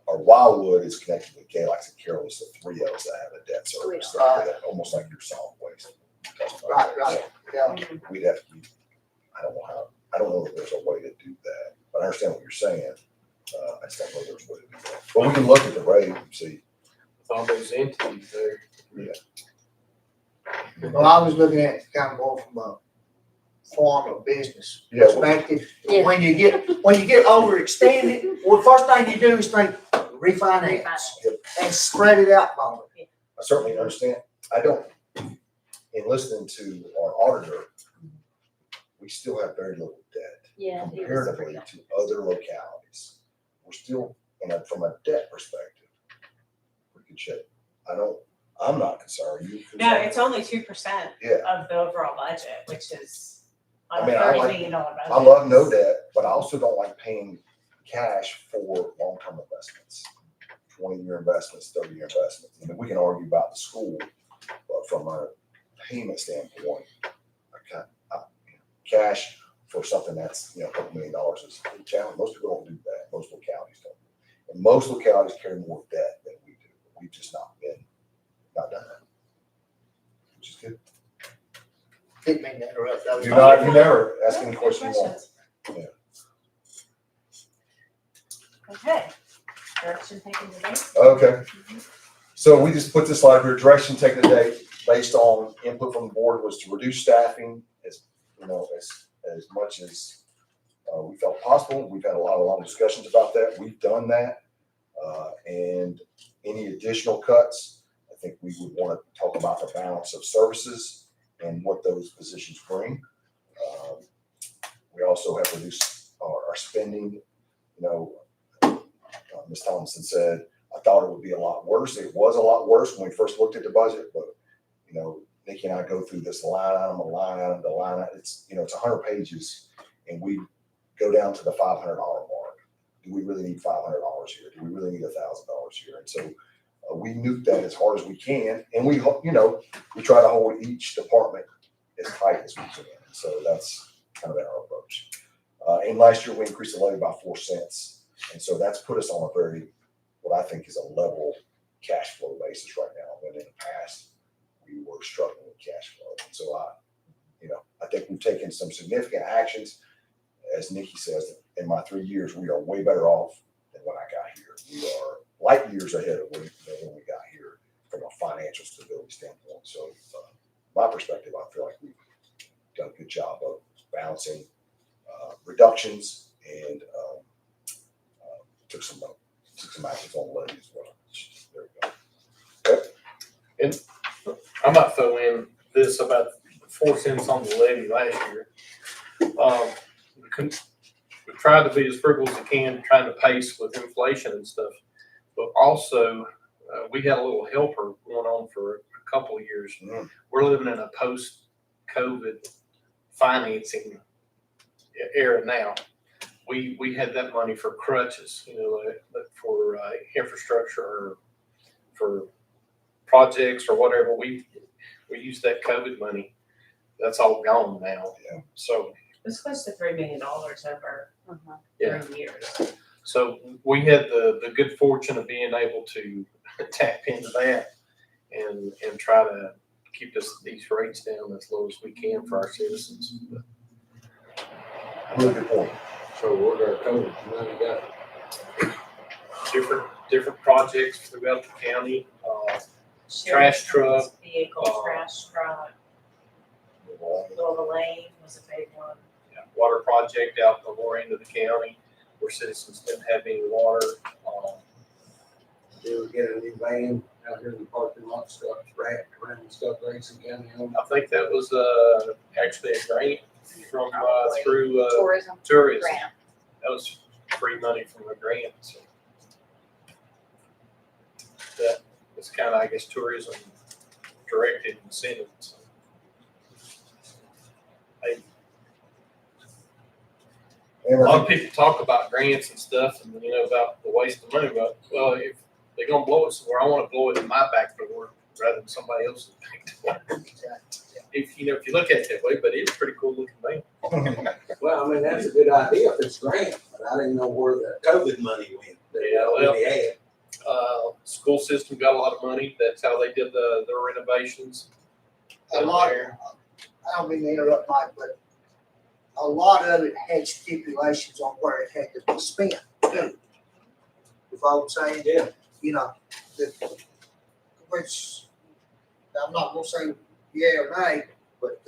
our Wildwood is connected with Galax and Carroll, so three L's that have a debt service. Right. Almost like your solid waste. Right, yeah. We'd have to, I don't know if there's a way to do that, but I understand what you're saying. I just don't know if there's a way to do that. But we can look at the rate and see. With all those entities there. Well, I was looking at kind of more from a farm or business Yeah. perspective. Yeah. When you get overextended, well, first thing you do is think refinance and spread it out more. I certainly understand. I don't, in listening to our auditor, we still have very little debt Yeah. comparatively to other localities. We're still, from a debt perspective, pretty good shape. I'm not concerned. You concerned? No, it's only 2% Yeah. of the overall budget, which is on I a mean, $30 million budget. I love no debt, but I also don't like paying cash for long-term investments, 20-year investments, 30-year investments. I mean, we can argue about the school, but from a payment standpoint, cash for something that's, a couple $1 million is a challenge. Most people don't do that. Most localities don't. And most localities carry more debt than we do. We've just not done that, which is good. Didn't mean to interrupt. That was- You never ask any question you want. Questions? Okay, direction taken today. Okay. So we just put this slide here, direction taken today based on input from the board was to reduce staffing as much as we felt possible. We've had a lot of long discussions about that. We've done that. And any additional cuts, I think we would want to talk about the balance of services and what those positions bring. We also have reduced our spending. Ms. Thompson said, I thought it would be a lot worse. It was a lot worse when we first looked at the budget, but Nikki and I go through this line item, a line item, the line item. It's 100 pages, and we go down to the $500 mark. Do we really need $500 here? Do we really need $1,000 here? And so we nuke that as hard as we can, and we try to hold each department as tight as we can. So that's kind of been our approach. And last year we increased the levy by 4 cents, and so that's put us on a very, what I think is a level cash flow basis right now. When in the past we were struggling with cash flow, and so I think we've taken some significant actions. As Nikki says, in my 3 years, we are way better off than when I got here. We are light years ahead of when we got here from a financial stability standpoint. So, my perspective, I feel like we've done a good job of balancing reductions and took some actions on the levy as well. There we go. I might throw in this about 4 cents on the levy last year. We tried to be as frugal as we can, trying to pace with inflation and stuff. But also, we had a little helper going on for a couple of years. Mm. We're living in a post-COVID financing era now. We had that money for crutches, for infrastructure or for projects or whatever. We used that COVID money. That's all gone now. Yeah. So It's close to $3 million over yeah. 3 years. So we had the good fortune of being able to tap into that and try to keep these rates down as low as we can for our citizens. Really good point. So what our COVID money got? Different projects throughout the county. Trash truck. Vehicle, trash truck, Little Lane was a big one. Water project out in the lower end of the county where citizens didn't have any water. They would get a new van out here in the parking lot, stuff wrapped around and stuff, Grayson County on. I think that was actually a grant from through Tourism tourism. grant. That was free money from a grant. So that was kind of, I guess, tourism directed incentives. A lot of people talk about grants and stuff and, about the waste of money, but, well, if they're going to blow it somewhere, I want to blow it in my back door rather than somebody else's back door. If you look at it that way, but it's a pretty cool looking thing. Well, I mean, that's a good idea if it's grant, but I didn't know where the COVID money went. Yeah, well, school system got a lot of money. That's how they did their renovations. A lot, I don't mean to interrupt, Mike, but a lot of it had stipulations on where it had to be spent. You follow what I'm saying? Yeah. Which, I'm not gonna say yeah or nay, but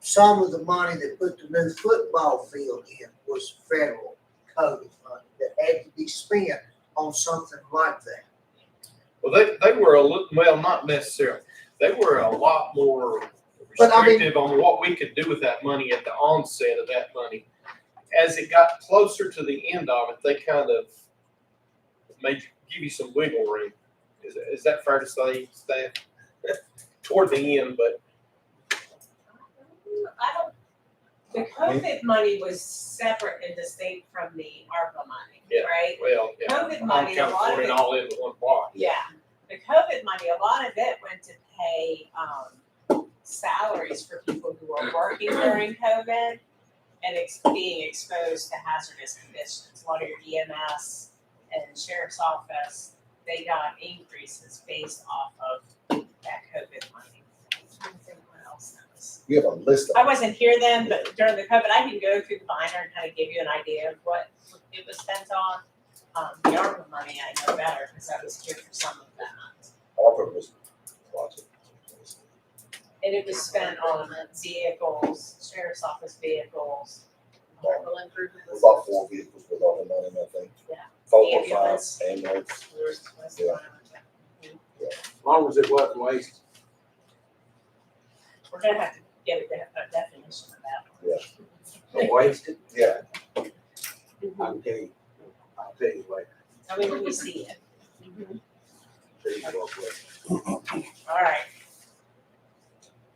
some of the money that put the new football field in was federal COVID money that had to be spent on something like that. Well, they were not necessarily. They were a lot more But I mean- restrictive on what we could do with that money at the onset of that money. As it got closer to the end of it, they kind of give you some wiggle room. Is that fair to say, staff? Toward the end, but The COVID money was separate and distinct from the ARPA money, Yeah. right? well, yeah. COVID I'm money, kind a of lot of putting it, it all into one block. yeah. The COVID money, a lot of it went to pay salaries for people who were working during COVID and being exposed to hazardous conditions. A lot of your EMS and sheriff's office, they got increases based off of that COVID money. I don't think what else that was. We have a list I of, wasn't here then, but during the COVID, I can go through the binder and kind of give you an idea of what it was spent on. The ARPA money, I know better because I was here for some of that. ARPA was lots of. And it was spent on vehicles, sheriff's office vehicles. Capital improvements. About 4 vehicles with all the money, I think. Yeah. 4 or 5 Ambulance. ambulance. Yeah. As long as it wasn't wasted. We're gonna have to get a definition of that. Wasted? Yeah. I can tell you. I'll tell you later. I mean, when we see it. Tell you what wasted. All right.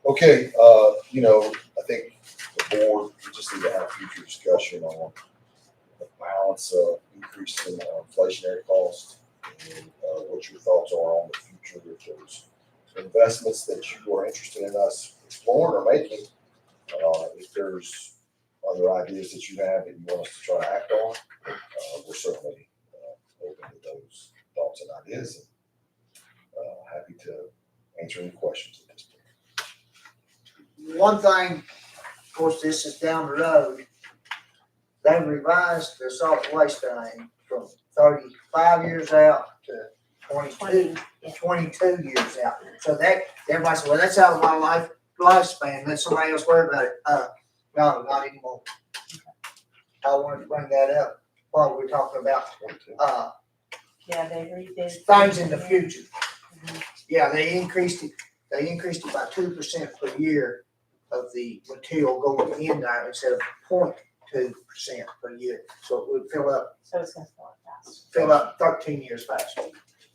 Okay, I think the board, we just need to have future discussion on the balance of increase in inflationary costs, and what your thoughts are on the future of those investments that you are interested in us exploring or making. If there's other ideas that you have that you want us to try to act on, we're certainly open to those thoughts and ideas, and happy to answer any questions at this point. One thing, of course, this is down the road. They revised the solid waste thing from 35 years out to 22 years out. So that, everybody said, well, that's out of my lifespan, let somebody else worry about it. No, not anymore. I wanted to bring that up while we're talking about, Yeah, they redid. things in the future. Yeah, they increased it by 2% per year of the material going in there instead of 0.2% per year. So it would So it's gonna fall fast. fill up 13 years faster.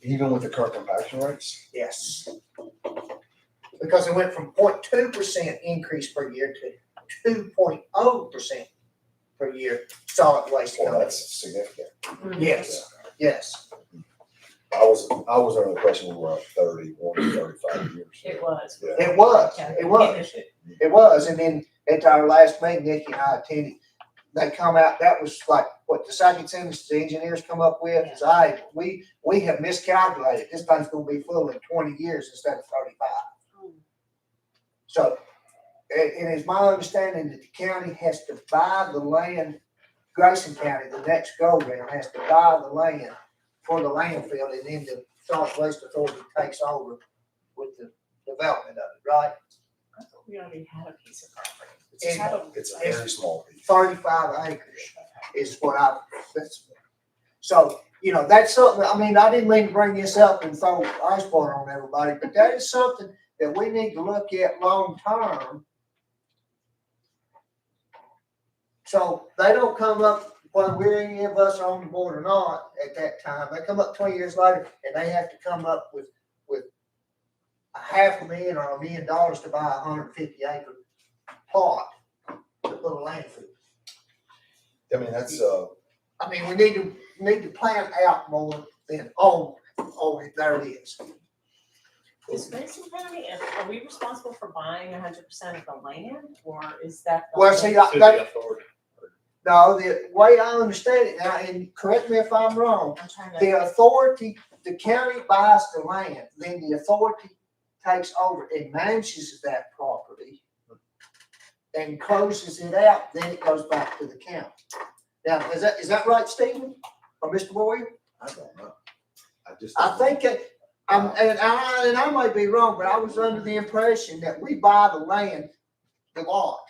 Even with the current compaction rates? Yes. Because it went from 0.2% increase per year to 2.0% per year solid waste. Well, that's significant. Yes, yes. I was under the impression we were at 31 to 35 years. It was. Yeah. It was. And then at our last meeting, Nikki and I attended, they come out, that was like, what, the second sentence the engineers come up with is, we have miscalculated. This thing's gonna be full in 20 years instead of 35. So, it is my understanding that the county has to buy the land, Grayson County, the next go-round, has to buy the land for the landfill, and then the solid waste authority takes over with the development of it, right? I thought we already had a piece of property. It's a very small piece. 35 acres is what so, that's something, I mean, I didn't mean to bring this up and throw ice water on everybody, but that is something that we need to look at long-term. So they don't come up, whether we're any of us on the board or not at that time, they come up 20 years later and they have to come up with $500,000 or $1 million to buy a 150-acre plot to put a landfill. I mean, that's, I mean, we need to plan out more than, there it is. Is Grayson County, are we responsible for buying 100% of the land, or is that? the- Well, see, City authority. No, the way I understand it now, and correct me if I'm wrong, I'm trying to. the authority, the county buys the land, then the authority takes over and manages that property and closes it out, then it goes back to the county. Now, is that right, Stephen, or Mr. Boyer? I don't know. I think and I might be wrong, but I was under the impression that we buy the land, the lot,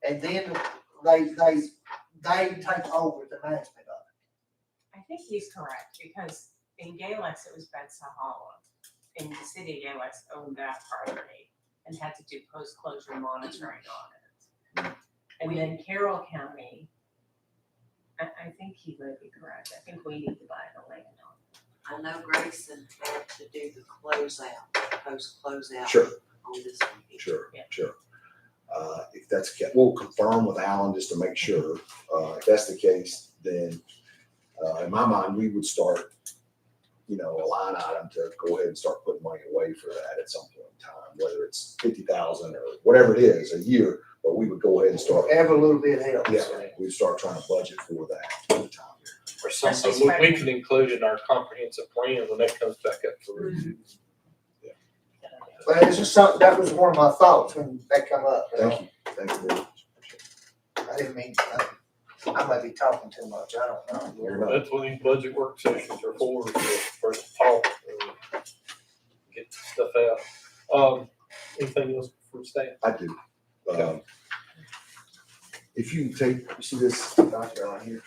and then they take over the management of it. I think he's correct, because in Galex, it was Ben-Sahala, and the city of Galex owned that property and had to do post-closure monitoring on it. And then Carroll County, I think he would be correct, I think we need to buy the land on it. I know Grayson had to do the post-closeout. Sure. On this one. Sure, Yeah. sure. If that's, we'll confirm with Alan just to make sure. If that's the case, then, in my mind, we would start, a line item to go ahead and start putting money away for that at some point in time, whether it's 50,000 or whatever it is a year, but we would go ahead and start. Every little bit helps. Yeah, we'd start trying to budget for that at the time. Or something we can include in our comprehensive plan when that comes back up for review. But it's just something, that was one of my thoughts when that come up. Thank you very much. I didn't mean, I might be talking too much, I don't know. You're not. That's what these budget work sessions are for talk, get stuff out. Anything else from staff? I do. If you take, you see this document right here?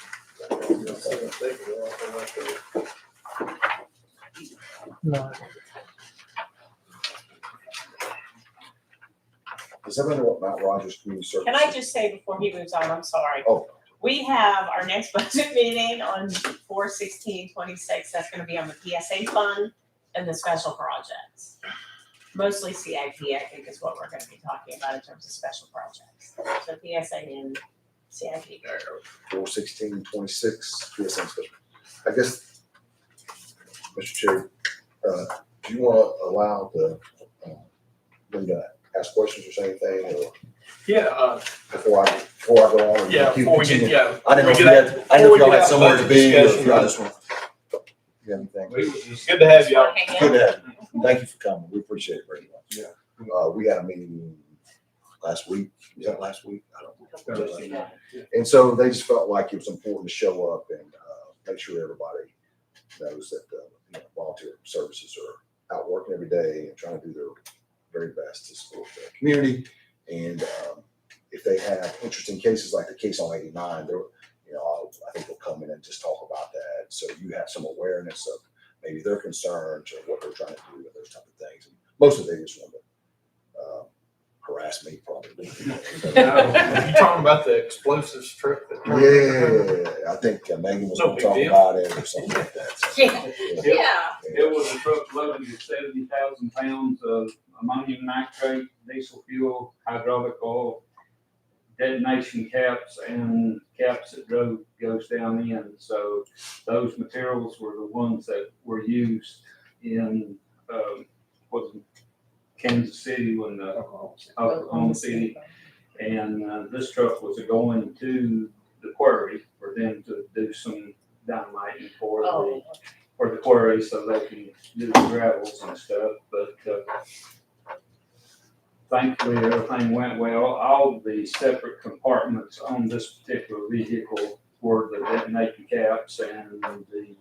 No. Does everyone know what Mount Rogers Community Service? Can I just say before he moves on, I'm sorry. Oh. We have our next budget meeting on 4/16/26. That's gonna be on the PSA fund and the special projects. Mostly CIP, I think, is what we're gonna be talking about in terms of special projects. So PSA and CIP. 4/16/26, PSM special. I guess, Mr. Chair, do you want to allow them to ask questions or say anything, or Yeah, before I go on? yeah, before we get, yeah. I didn't know if you had, I didn't know if y'all had somewhere to be, or if y'all just want. You have anything? Good to have y'all. Good to have you. Thank you for coming. We appreciate it very much. Yeah. We had a meeting last week. Was that last week? I don't know. And so they just felt like it was important to show up and make sure everybody knows that volunteer services are out working every day and trying to do their very best to support the community. And if they have interesting cases like the case on 89, they're, I think they'll come in and just talk about that. So you have some awareness of maybe their concerns or what they're trying to do and those type of things. And most of them just want to harass me, probably. You talking about the explosives trip? Yeah, I think Megan was No going to big talk deal. about it or something like that. So, Yeah. It was a truck loaded with 70,000 pounds of ammonium nitrate, diesel fuel, hydraulic oil, detonation caps, and caps that goes down in. So those materials were the ones that were used in Kansas City when the Oklahoma City. And this truck was going to the quarry for them to do some dynamiting for the quarry so they can do the gravels and stuff. But thankfully, everything went well. All the separate compartments on this particular vehicle were the detonation caps and the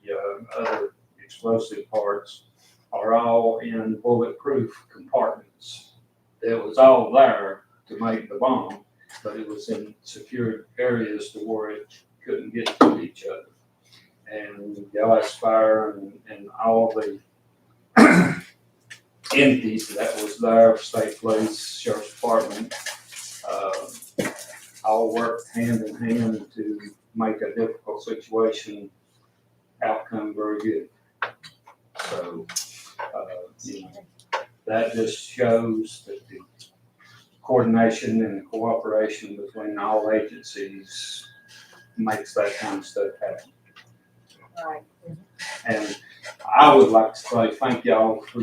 other explosive parts are all in bulletproof compartments. It was all there to make the bomb, but it was in secured areas to where it couldn't get to each other. And gas fire and all the entities that was there, state police, sheriff's department, all worked hand in hand to make a difficult situation outcome very good. So, that just shows that the coordination and the cooperation between all agencies makes that kind of stuff happen. Right. And I would like to say thank y'all for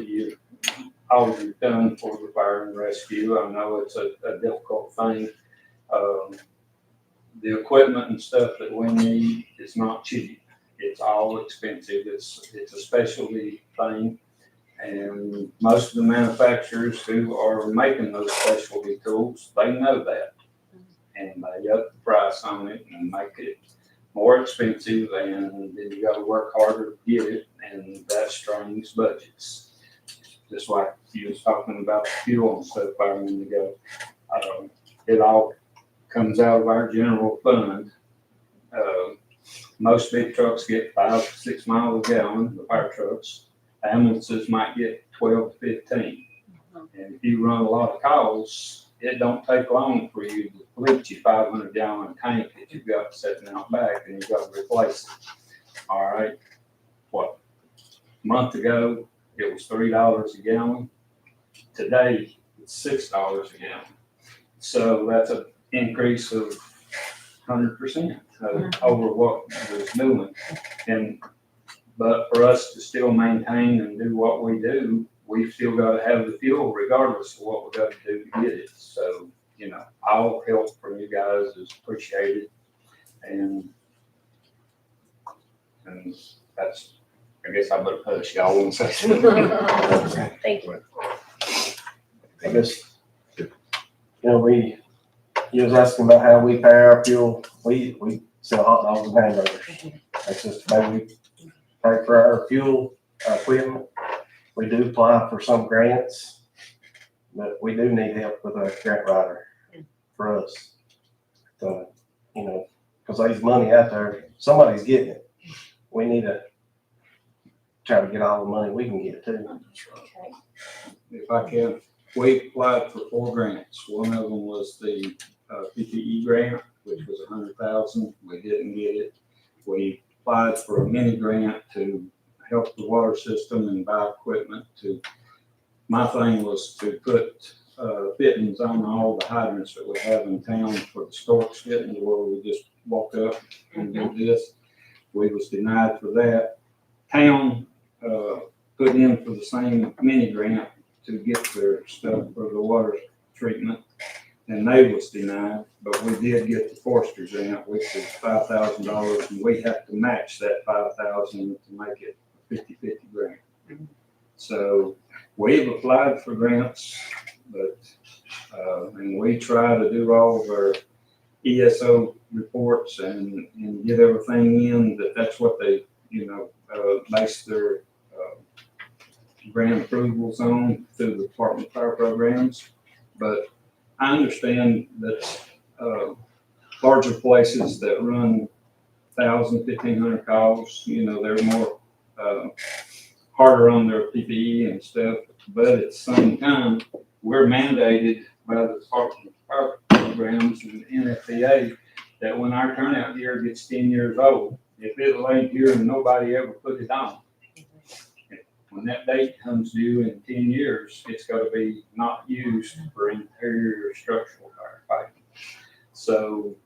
all you've done for the fire and rescue. I know it's a difficult thing. The equipment and stuff that we need is not cheap. It's all expensive. It's a specialty thing. And most of the manufacturers who are making those specialty tools, they know that. And they up the price on it and make it more expensive, and then you gotta work harder to get it, and that strains budgets. Just like you was talking about the fuel and stuff a minute ago. It all comes out of our general fund. Most big trucks get 5 to 6 miles a gallon, the fire trucks. Ambulances might get 12 to 15. And if you run a lot of calls, it don't take long for you to bleach your 500-gallon tank that you've got sitting out back and you've got to replace it. All right. A month ago, it was $3 a gallon. Today, it's $6 a gallon. So that's an increase of 100% over what was doing. But for us to still maintain and do what we do, we've still got to have the fuel regardless of what we got to do to get it. So, all help from you guys is appreciated. And that's, I guess I better push y'all one second. Thank you. I guess, you was asking about how we pay our fuel. We sell hot dogs and hamburgers. That's just the way we pay for our fuel, our equipment. We do apply for some grants, but we do need help with a grant writer for us. So, because there's money out there, somebody's getting it. We need to try to get all the money we can get too. Okay. If I can, we applied for 4 grants. One of them was the PPE grant, which was $100,000. We didn't get it. We applied for a mini grant to help the water system and buy equipment. My thing was to put fittings on all the hydrants that we have in town for the storks fittings, where we just walk up and do this. We was denied for that. Town, put in for the same mini grant to get their stuff for the water treatment, and they was denied, but we did get the forestry grant, which is $5,000, and we have to match that 5,000 to make it a 50-50 grant. So we've applied for grants, but, and we try to do all of our ESO reports and get everything in, that's what they, base their, grant approvals on through the Department of Fire programs. But I understand that, larger places that run 1,000, 1,500 calls, they're more, harder on their PPE and stuff, but at the same time, we're mandated by the Department of Fire programs and NFPA that when our turnout gear gets 10 years old, if it laid here and nobody ever put it on, when that date comes due in 10 years, it's got to be not used for interior structural firefighting. So,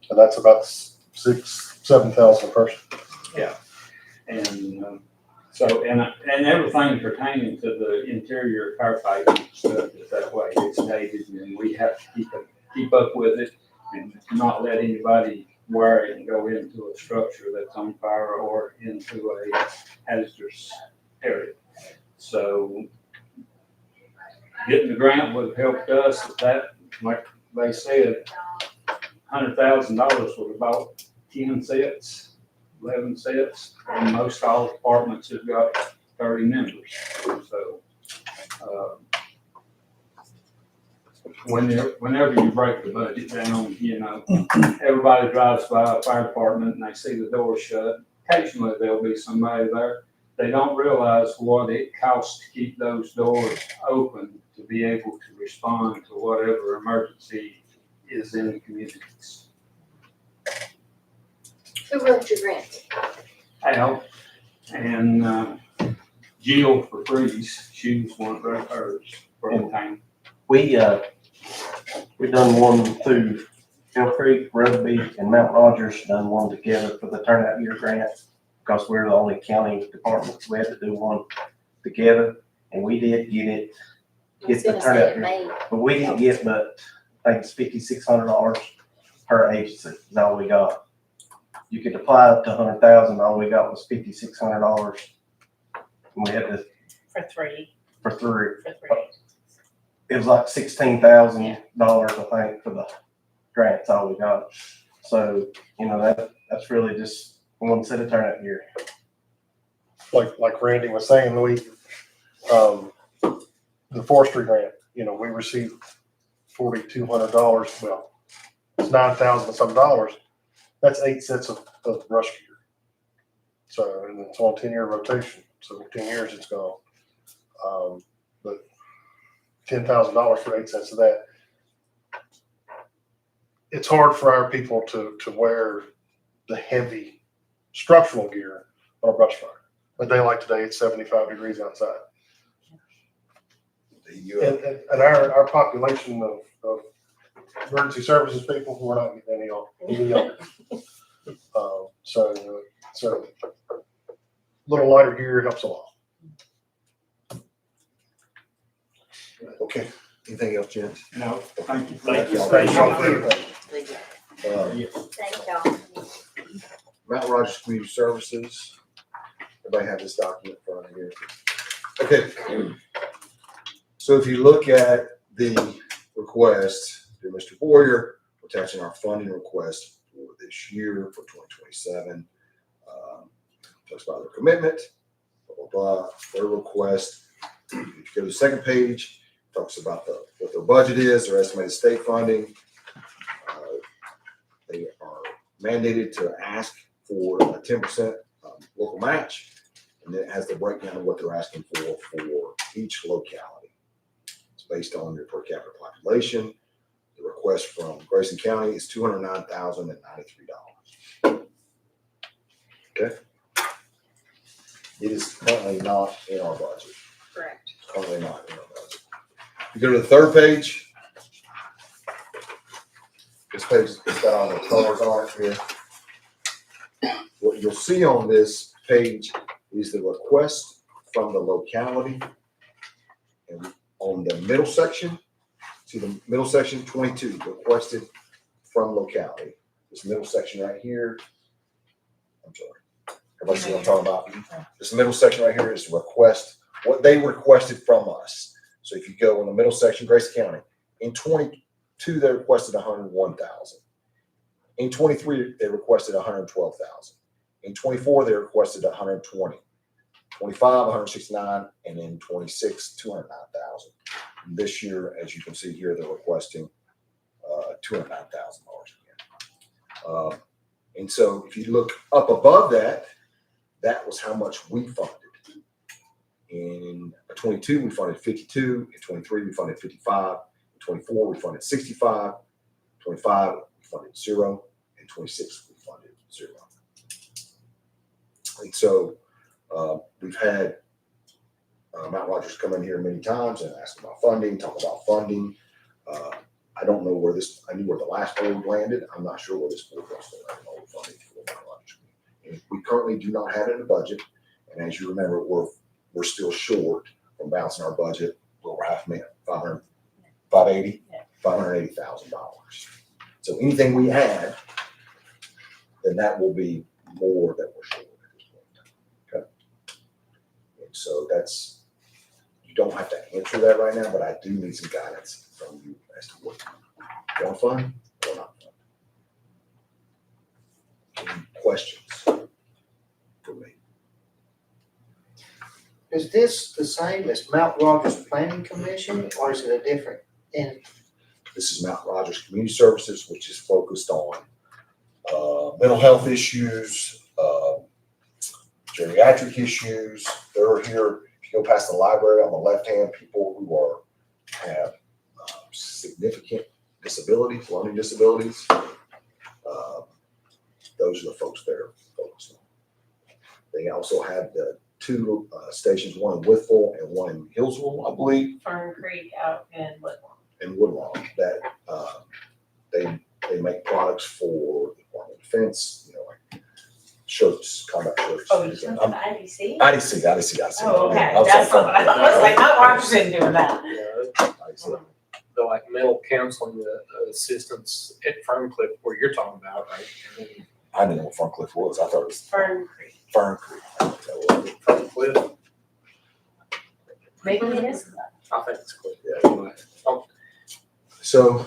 And that's about 6,000-7,000 a person. yeah, and and everything pertaining to the interior firefighting stuff is that way. It's dated, and we have to keep up with it and not let anybody wire it and go into a structure that's on fire or into a hazardous area. So getting the grant would have helped us. That, like they said, $100,000 would have bought 10 sets, 11 sets, and most all departments have got 30 members. So whenever you break the budget down, everybody drives by a fire department and they see the door shut. Occasionally there'll be somebody there. They don't realize what it costs to keep those doors open to be able to respond to whatever emergency is in the communities. Who wrote your grant? Al and Jill for Freeze, she was one of hers for the time. We done one through Hill Creek, Rugby, and Mount Rogers, done one together for the turnout gear grant, because we're the only county department, we had to do one together, and we did get I was the gonna say turnout it gear. may. But we didn't get, but I think it's $5,600 per agency is all we got. You could apply up to 100,000, all we got was $5,600. And we had to, For three. for three. For three. It was like $16,000, I think, for the grant, that's all we got. So, that's really just one set of turnout gear. Like Randy was saying, the forestry grant, we received $4,200. Well, it's 9,000 some dollars. That's 8 sets of brush gear. So, and it's on 10-year rotation. So 10 years it's gone. But $10,000 for 8 sets of that. It's hard for our people to wear the heavy structural gear on a brush fire. A day like today, it's 75 degrees outside. And our population of emergency services people, we're not getting any younger. So a little lighter gear helps a lot. Okay, anything else, gents? No, thank you. Thank you. Thank you. Thank y'all. Mount Rogers Community Services. Everybody have this document in front of you. Okay. So if you look at the request to Mr. Boyer, we're attaching our funding request for this year for 2027. Talks about their commitment, blah, blah, blah. Their request. If you go to the second page, talks about what their budget is, their estimated state funding. They are mandated to ask for a 10% local match, and then it has the breakdown of what they're asking for each locality. It's based on your per capita population. The request from Grayson County is $209,093. Okay. It is currently not in our budget. Correct. It's currently not in our budget. You go to the third page. This page has got all the colors on it here. What you'll see on this page is the request from the locality. And on the middle section, see the middle section 22, requested from locality. This middle section right here, I'm sorry. Everybody see what I'm talking about? This middle section right here is request, what they requested from us. So if you go in the middle section, Grayson County, in 22, they requested 101,000. In 23, they requested 112,000. In 24, they requested 120. 25, 169, and then 26, 209,000. This year, as you can see here, they're requesting $209,000 again. And so if you look up above that, that was how much we funded. In 22, we funded 52. In 23, we funded 55. In 24, we funded 65. 25, we funded 0. And 26, we funded 0. And so we've had Mount Rogers come in here many times and ask about funding, talk about funding. I don't know where this, I knew where the last board landed. I'm not sure where this board wants to land on funding for Mount Rogers. And we currently do not have it in the budget. And as you remember, we're still short from balancing our budget over $580,000. So anything we add, then that will be more that we're short at this point. Okay. And so that's, you don't have to answer that right now, but I do need some guidance from you as to what you want to fund or not fund. Any questions for me? Is this the same as Mount Rogers Planning Commission, or is it a different entity? This is Mount Rogers Community Services, which is focused on mental health issues, geriatric issues. They're here, if you go past the library on the left hand, people who have significant disabilities, learning disabilities. Those are the folks they're focused on. They also have the two stations, one in Withville and one in Hillsville, I believe. Fern Creek out in Woodlawn. In Woodlawn, that they make products for the Department of Defense, like shirts, combat shirts. Oh, you're talking about IDC? IDC. Oh, okay, I was that's on what I was like, not Rogers isn't doing that. IDC. The like mental counseling assistance at Ferncliff where you're talking about, right? And then I didn't know what Ferncliff was. I thought it was Fern Creek. Fern Creek. Ferncliff, Maybe it is. I think it's Cliff. Yeah. Anyway. So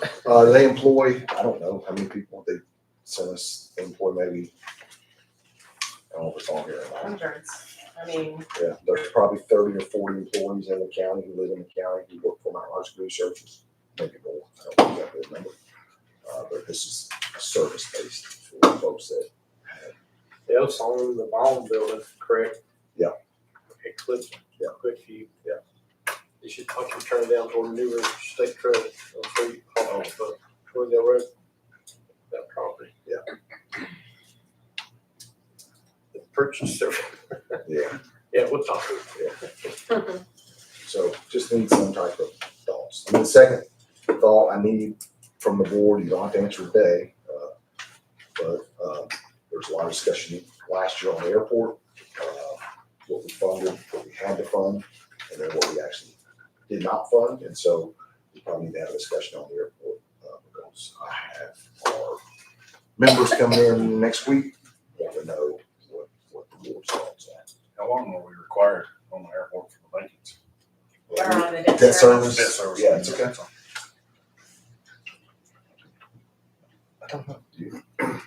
they employ, I don't know how many people they sent us. They employ maybe, I don't know if it's on here or not. Hundreds. I mean, Yeah, there's probably 30 or 40 employees in the county who live in the county who work for Mount Rogers Community Services, maybe more. I don't know exactly the number. But this is a service based for folks that have. They also own the Bond building, correct? Yeah. Okay, Cliff. Yeah. Cliffview. Yeah. You should fucking turn down toward the New River State Trail on Three, Twindale Road. That property. Yeah. The purchaser. Yeah. Yeah, we'll talk. Yeah. So just need some type of thoughts. And the second thought I need from the board, you don't have to answer today, but there's a lot of discussion last year on the airport, what we funded, what we had to fund, and then what we actually did not fund. And so we probably need to have a discussion on the airport because I have our members coming in next week, want to know what the board's thoughts are. How long were we required on the airport for the maintenance? or on the Debt service. Debt service. Yeah, it's okay. I don't know. I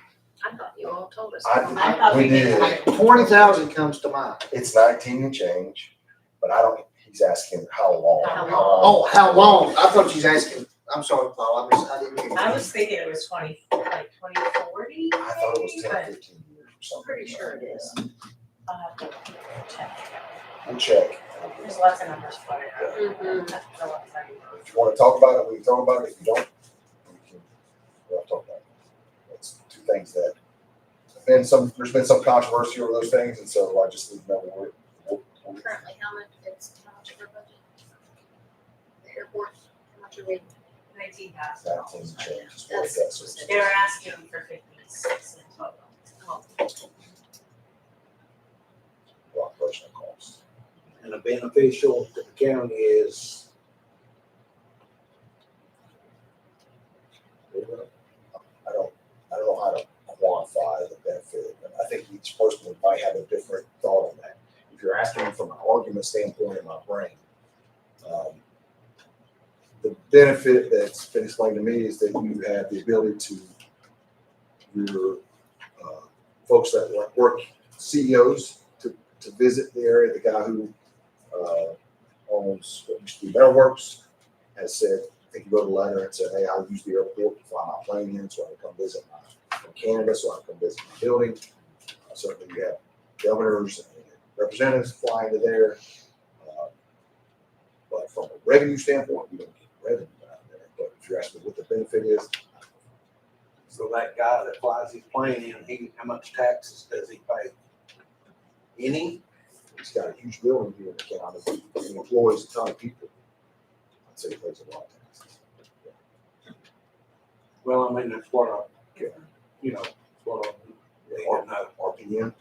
thought you all told us. I thought we did. 20,000 comes to mind. It's 19 and change, but I don't, he's asking how long. How long? Oh, how long? I thought you was asking, I'm sorry, Paul, I didn't hear you. I was thinking it was 2040. I thought it was 10, but 15 years or something. Pretty sure it is. I'll have to check. We'll check. There's lots of numbers floating around. Mhm. That's a lot of time. If you want to talk about it, we can talk about it. If you don't, we'll talk about it. That's two things that there's been some controversy over those things, and so I just need to know Currently, how much of our budget? The airport? 19 changes. for That's- that, so They're asking for 56 in total. a lot of personal costs. And the beneficial to the county is, I don't know how to quantify the benefit, but I think each person might have a different thought on that. If you're asking me from an argument standpoint in my brain, the benefit that's been explained to me is that you have the ability to, your folks that work, CEOs, to visit the area. The guy who owns what used to be Metalworks has said, I think he wrote a letter and said, hey, I'll use the airport to fly my plane in so I can come visit from Canada, so I can come visit my building. Certainly you have governors and representatives flying to there. But from a revenue standpoint, you don't get revenue out of there. But if you're asking what the benefit is, so that guy that flies his plane in, how much taxes does he pay? Any? he's got a huge building here in the county. He employs a ton of people. I'd say he pays a lot of taxes. Well, I mean, that's what I, you know, that's what I need to know. RPM?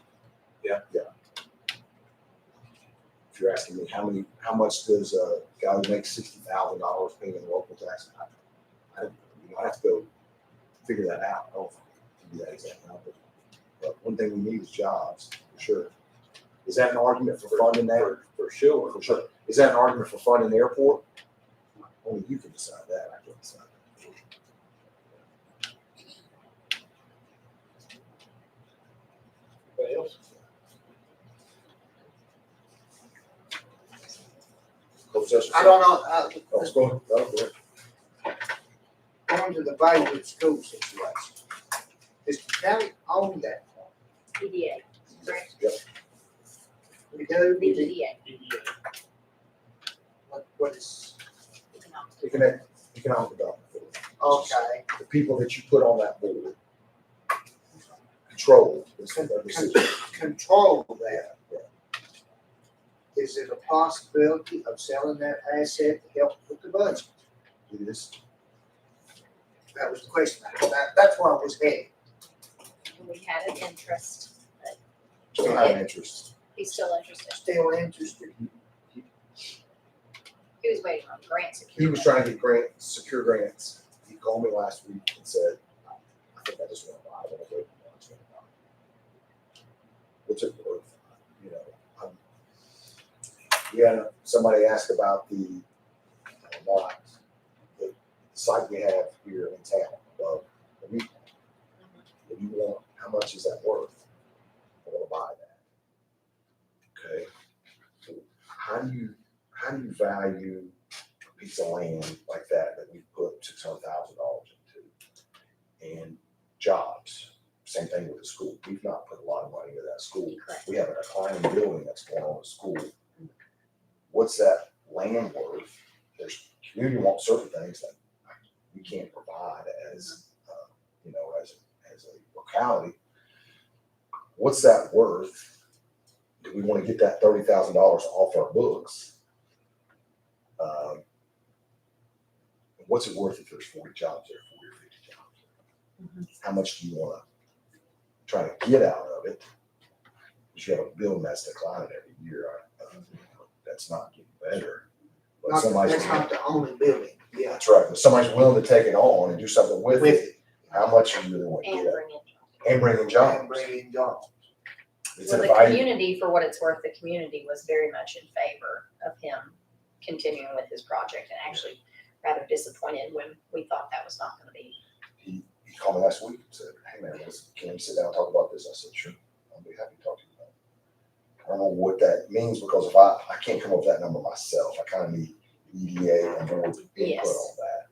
Yeah. Yeah. If you're asking me how much does a guy who makes $60,000 pay in local tax? I have to go figure that out. I don't give you that exact number. But one thing we need is jobs, for sure. Is that an argument for funding that? For sure. For sure. Is that an argument for funding the airport? Only you can decide that. I can't decide that. Anybody else? Closed session. I don't know, Oh, let's go. Go ahead. going to the Baywood school situation. Does the county own that? VDA, correct? We do, VDA. what is, Economic development. okay, The people that you put on that board control the decision. control that. Yeah. Is it a possibility of selling that asset to help with the budget? It is. That was the question. That's where I was headed. We had an interest, but Still have an interest. he's still interested. Still interested? He was waiting on grants. He was trying to get secure grants. He called me last week and said, I think I just want to buy it. I want to wait for it. I just want to buy it. What's it worth? You know, somebody asked about the lot, the site we have here in town. Well, if you want, how much is that worth? I want to buy that. Okay. So how do you value a piece of land like that we put $600,000 into? And jobs, same thing with the school. We've not put a lot of money into that school. Correct. We have a declining building that's going on in the school. What's that land worth? There's community wants certain things that we can't provide as as a locality. What's that worth? Do we want to get that $30,000 off our books? What's it worth if there's 40 jobs there, 40 or 50 jobs there? How much do you want to try to get out of it? Because you have a building that's declining every year. That's not getting better. But That's not the only building, yeah. that's right. But somebody's willing to take it on and do something with it. How much do you really want to And get out? bring in. And bring in jobs. And bring in jobs. It's Well, a the value. community, for what it's worth, the community was very much in favor of him continuing with his project and actually rather disappointed when we thought that was not gonna be. He called me last week and said, hey man, can we sit down and talk about this? I said, sure, I'll be happy to talk to you about it. I don't know what that means because if I can't come up with that number myself, I kind of need EDA and board input Yes. on that.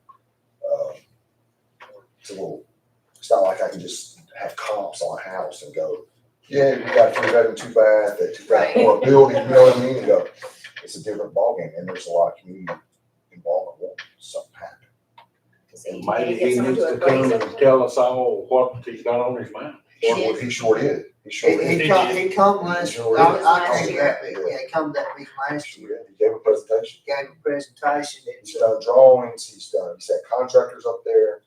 It's not like I can just have comps on a house and go, yeah, you got a 3-bedroom, 2-bath, that 2-bath, Right. or a building, you know what I mean? And go, it's a different ballgame and there's a lot of community involvement when something happens. And maybe he needs to come and tell us all what he's got on his mind. He sure did. He sure did. He come last, Sure I is. think that, yeah, he come that week last year. He gave a presentation. presentation. gave a presentation. He's done drawings, he's had contractors up there.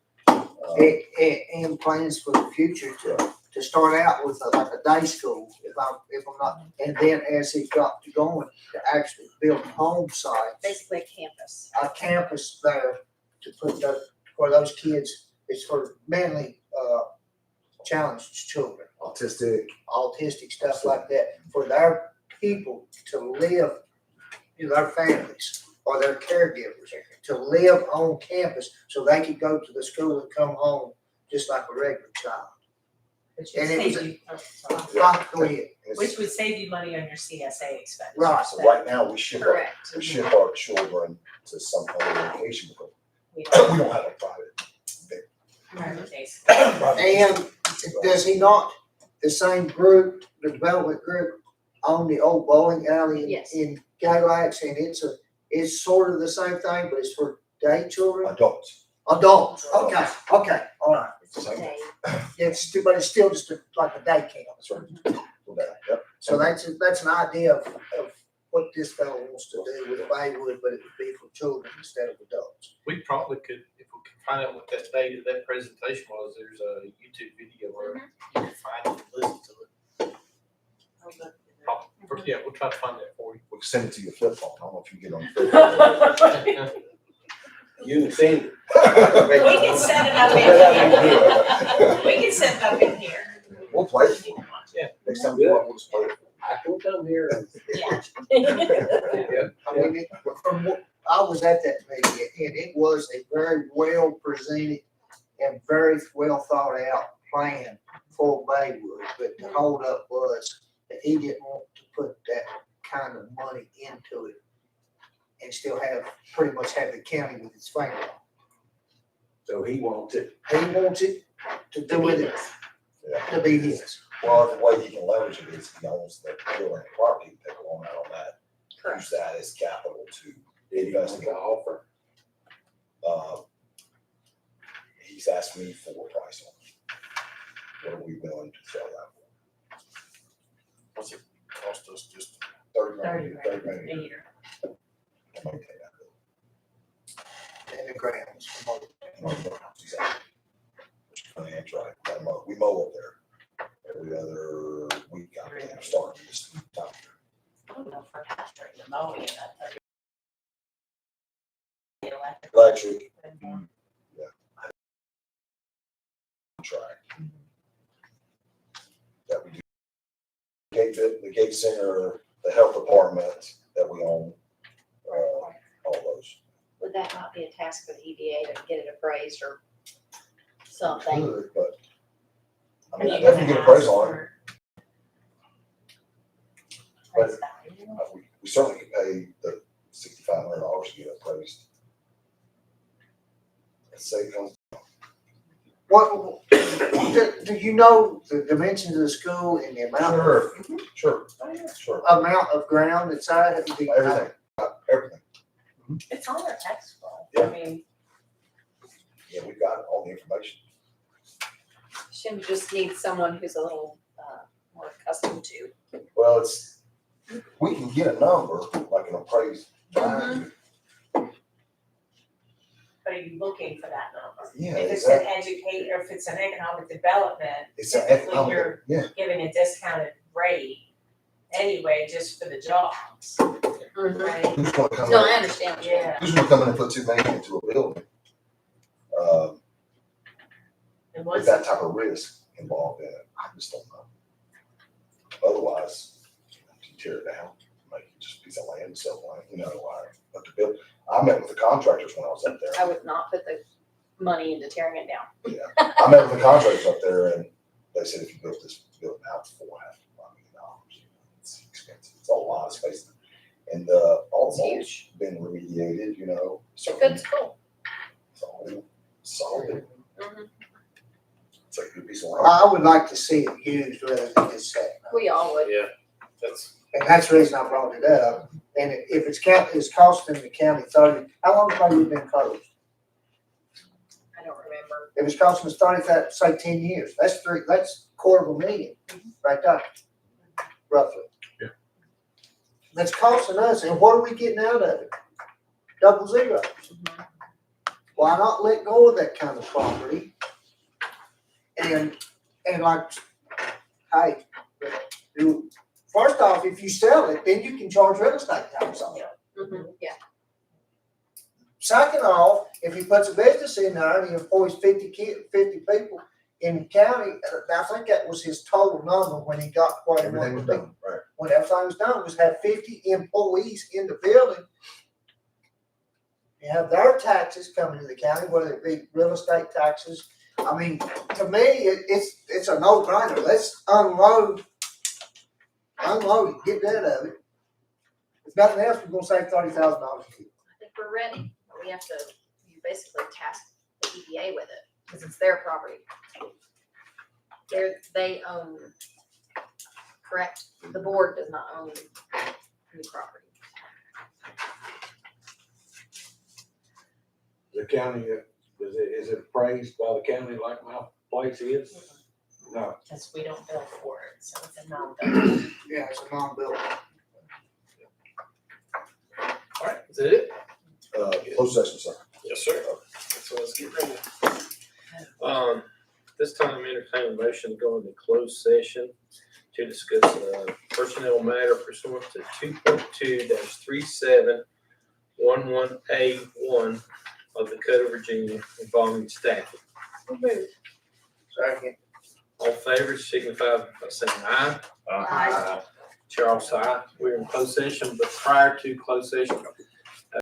And plans for the future to start out with like a day school, if I'm not, and then as it got to going, to actually build home sites, Basically a campus. a campus there to put for those kids. It's for mentally challenged children, Autistic. autistic stuff like that, for their people to live, their families or their caregivers to live on campus so they could go to the school and come home just like a regular child. Which would And it was save you, Go ahead. which would save you money on your CSA expenses. Right. So right now, we ship Correct. our children to some other location because We we don't don't have a private. private days. And does he not, the same group, the development group, own the old bowling alley Yes. in Galax, and it's sort of the same thing, but it's for day children? Adults. Adults, okay, all right. Same. Day. But it's still just like a day camp. That's right. Yep. So that's an idea of what this fellow wants to do with Baywood, but it would be for children instead of adults. We probably could, if we could find out what that date of that presentation was, there's a YouTube video where you can find it and listen to it. Yeah, we'll try to find that for you. We can send it to your flip phone. I don't know if you get on your flip phone. You can see it. We can set it up in here. We can set it up in here. We'll play it. Yeah. Next time we want, we'll just play it. I can come here and. Yeah. I mean, from what, I was at that meeting, and it was a very well presented and very well thought out plan for Baywood, but the holdup was that he didn't want to put that kind of money into it and still pretty much have the county with its finger on it. So he wants it. He wants it to do with it, Yeah. to be his. Well, the way he can leverage it is he owns the building and property, take a loan out on that. Use that as capital to Did he invest make in. an offer? He's asked me for a price on it. What are we willing to sell that for? What's it cost us just 30 grand? 30 grand A year. to maintain that And the grounds. building. Which finance, right? We mow up there every other week. I'm starting this time. I don't know for Patrick, the mowing and that. Electric. Yeah. Track. That we do. The gate center, the health department that we own, all those. Would that not be a task for the EDA to get it appraised or something? Good, but I Are mean, I you definitely gonna get appraisal ask on it. for But- price value? We certainly could pay the $6,500 to get it appraised. Let's say it comes, What, do you know the dimensions of the school and the amount sure, amount of ground inside it? everything, everything. It's on our tax roll. Yeah. I mean, Yeah, we've got all the information. Shouldn't just need someone who's a little more accustomed to. Well, we can get a number, like an appraised value. but are you looking for that number? Yeah, If it's an exactly. educate, or if it's an economic development, It's an typically economic, you're yeah, giving a discounted rate anyway, just for the jobs, right? who's gonna come No, I in, understand what you mean. Yeah. who's gonna come in and put $2 million into a building? And With once, that type of risk involved in it, I just don't know. Otherwise, you tear it down, make it just a piece of land, sell land, but to build, I met with the contractors when I was up there. I would not put the money into tearing it down. I met with the contractors up there and they said if you built this building out for $4.5 million, it's expensive. It's a lot of space. And all It's the huge. mold's been remediated, It's a good school. It's all solid. Mhm. It's like a good piece of land. I would like to see it used rather than just sitting. We all would. Yeah, that's, And that's the reason I brought it up. And if it's costing the county 30, how long have you been closed? I don't remember. It was costing us 30, say 10 years. That's $250,000 right there, roughly. Yeah. That's costing us, and what are we getting out of it? double zeros. Why not let go of that kind of property? And like, hey, first off, if you sell it, then you can charge real estate tax on it. Yeah. Second off, if he puts a business in there and he employs 50 people in the county, I think that was his total number when he got where he Everything wanted was to be. done, right. When everything was done, was have 50 employees in the building. You have their taxes coming to the county, whether it be real estate taxes. I mean, to me, it's a no-brainer. Let's unload it, get rid of it. If nothing else, we're gonna save $30,000 a year. I think we're ready. We have to, you basically task the EPA with it, because it's their property. They own, correct? The board does not own any property. The county, is it appraised by the county like my place is? No. Because we don't bill for it, so it's a non-bill. Yeah, it's a non-building. All right, is that it? Closed session, sir. Yes, sir. So let's get ready. This time entertain a motion to go into closed session to discuss a personnel matter pursuant to 2.2-3711A1 of the Code of Virginia involving staffing. Second. All in favor signify by saying aye. Aye. Chair also aye. We're in closed session, but prior to closed session,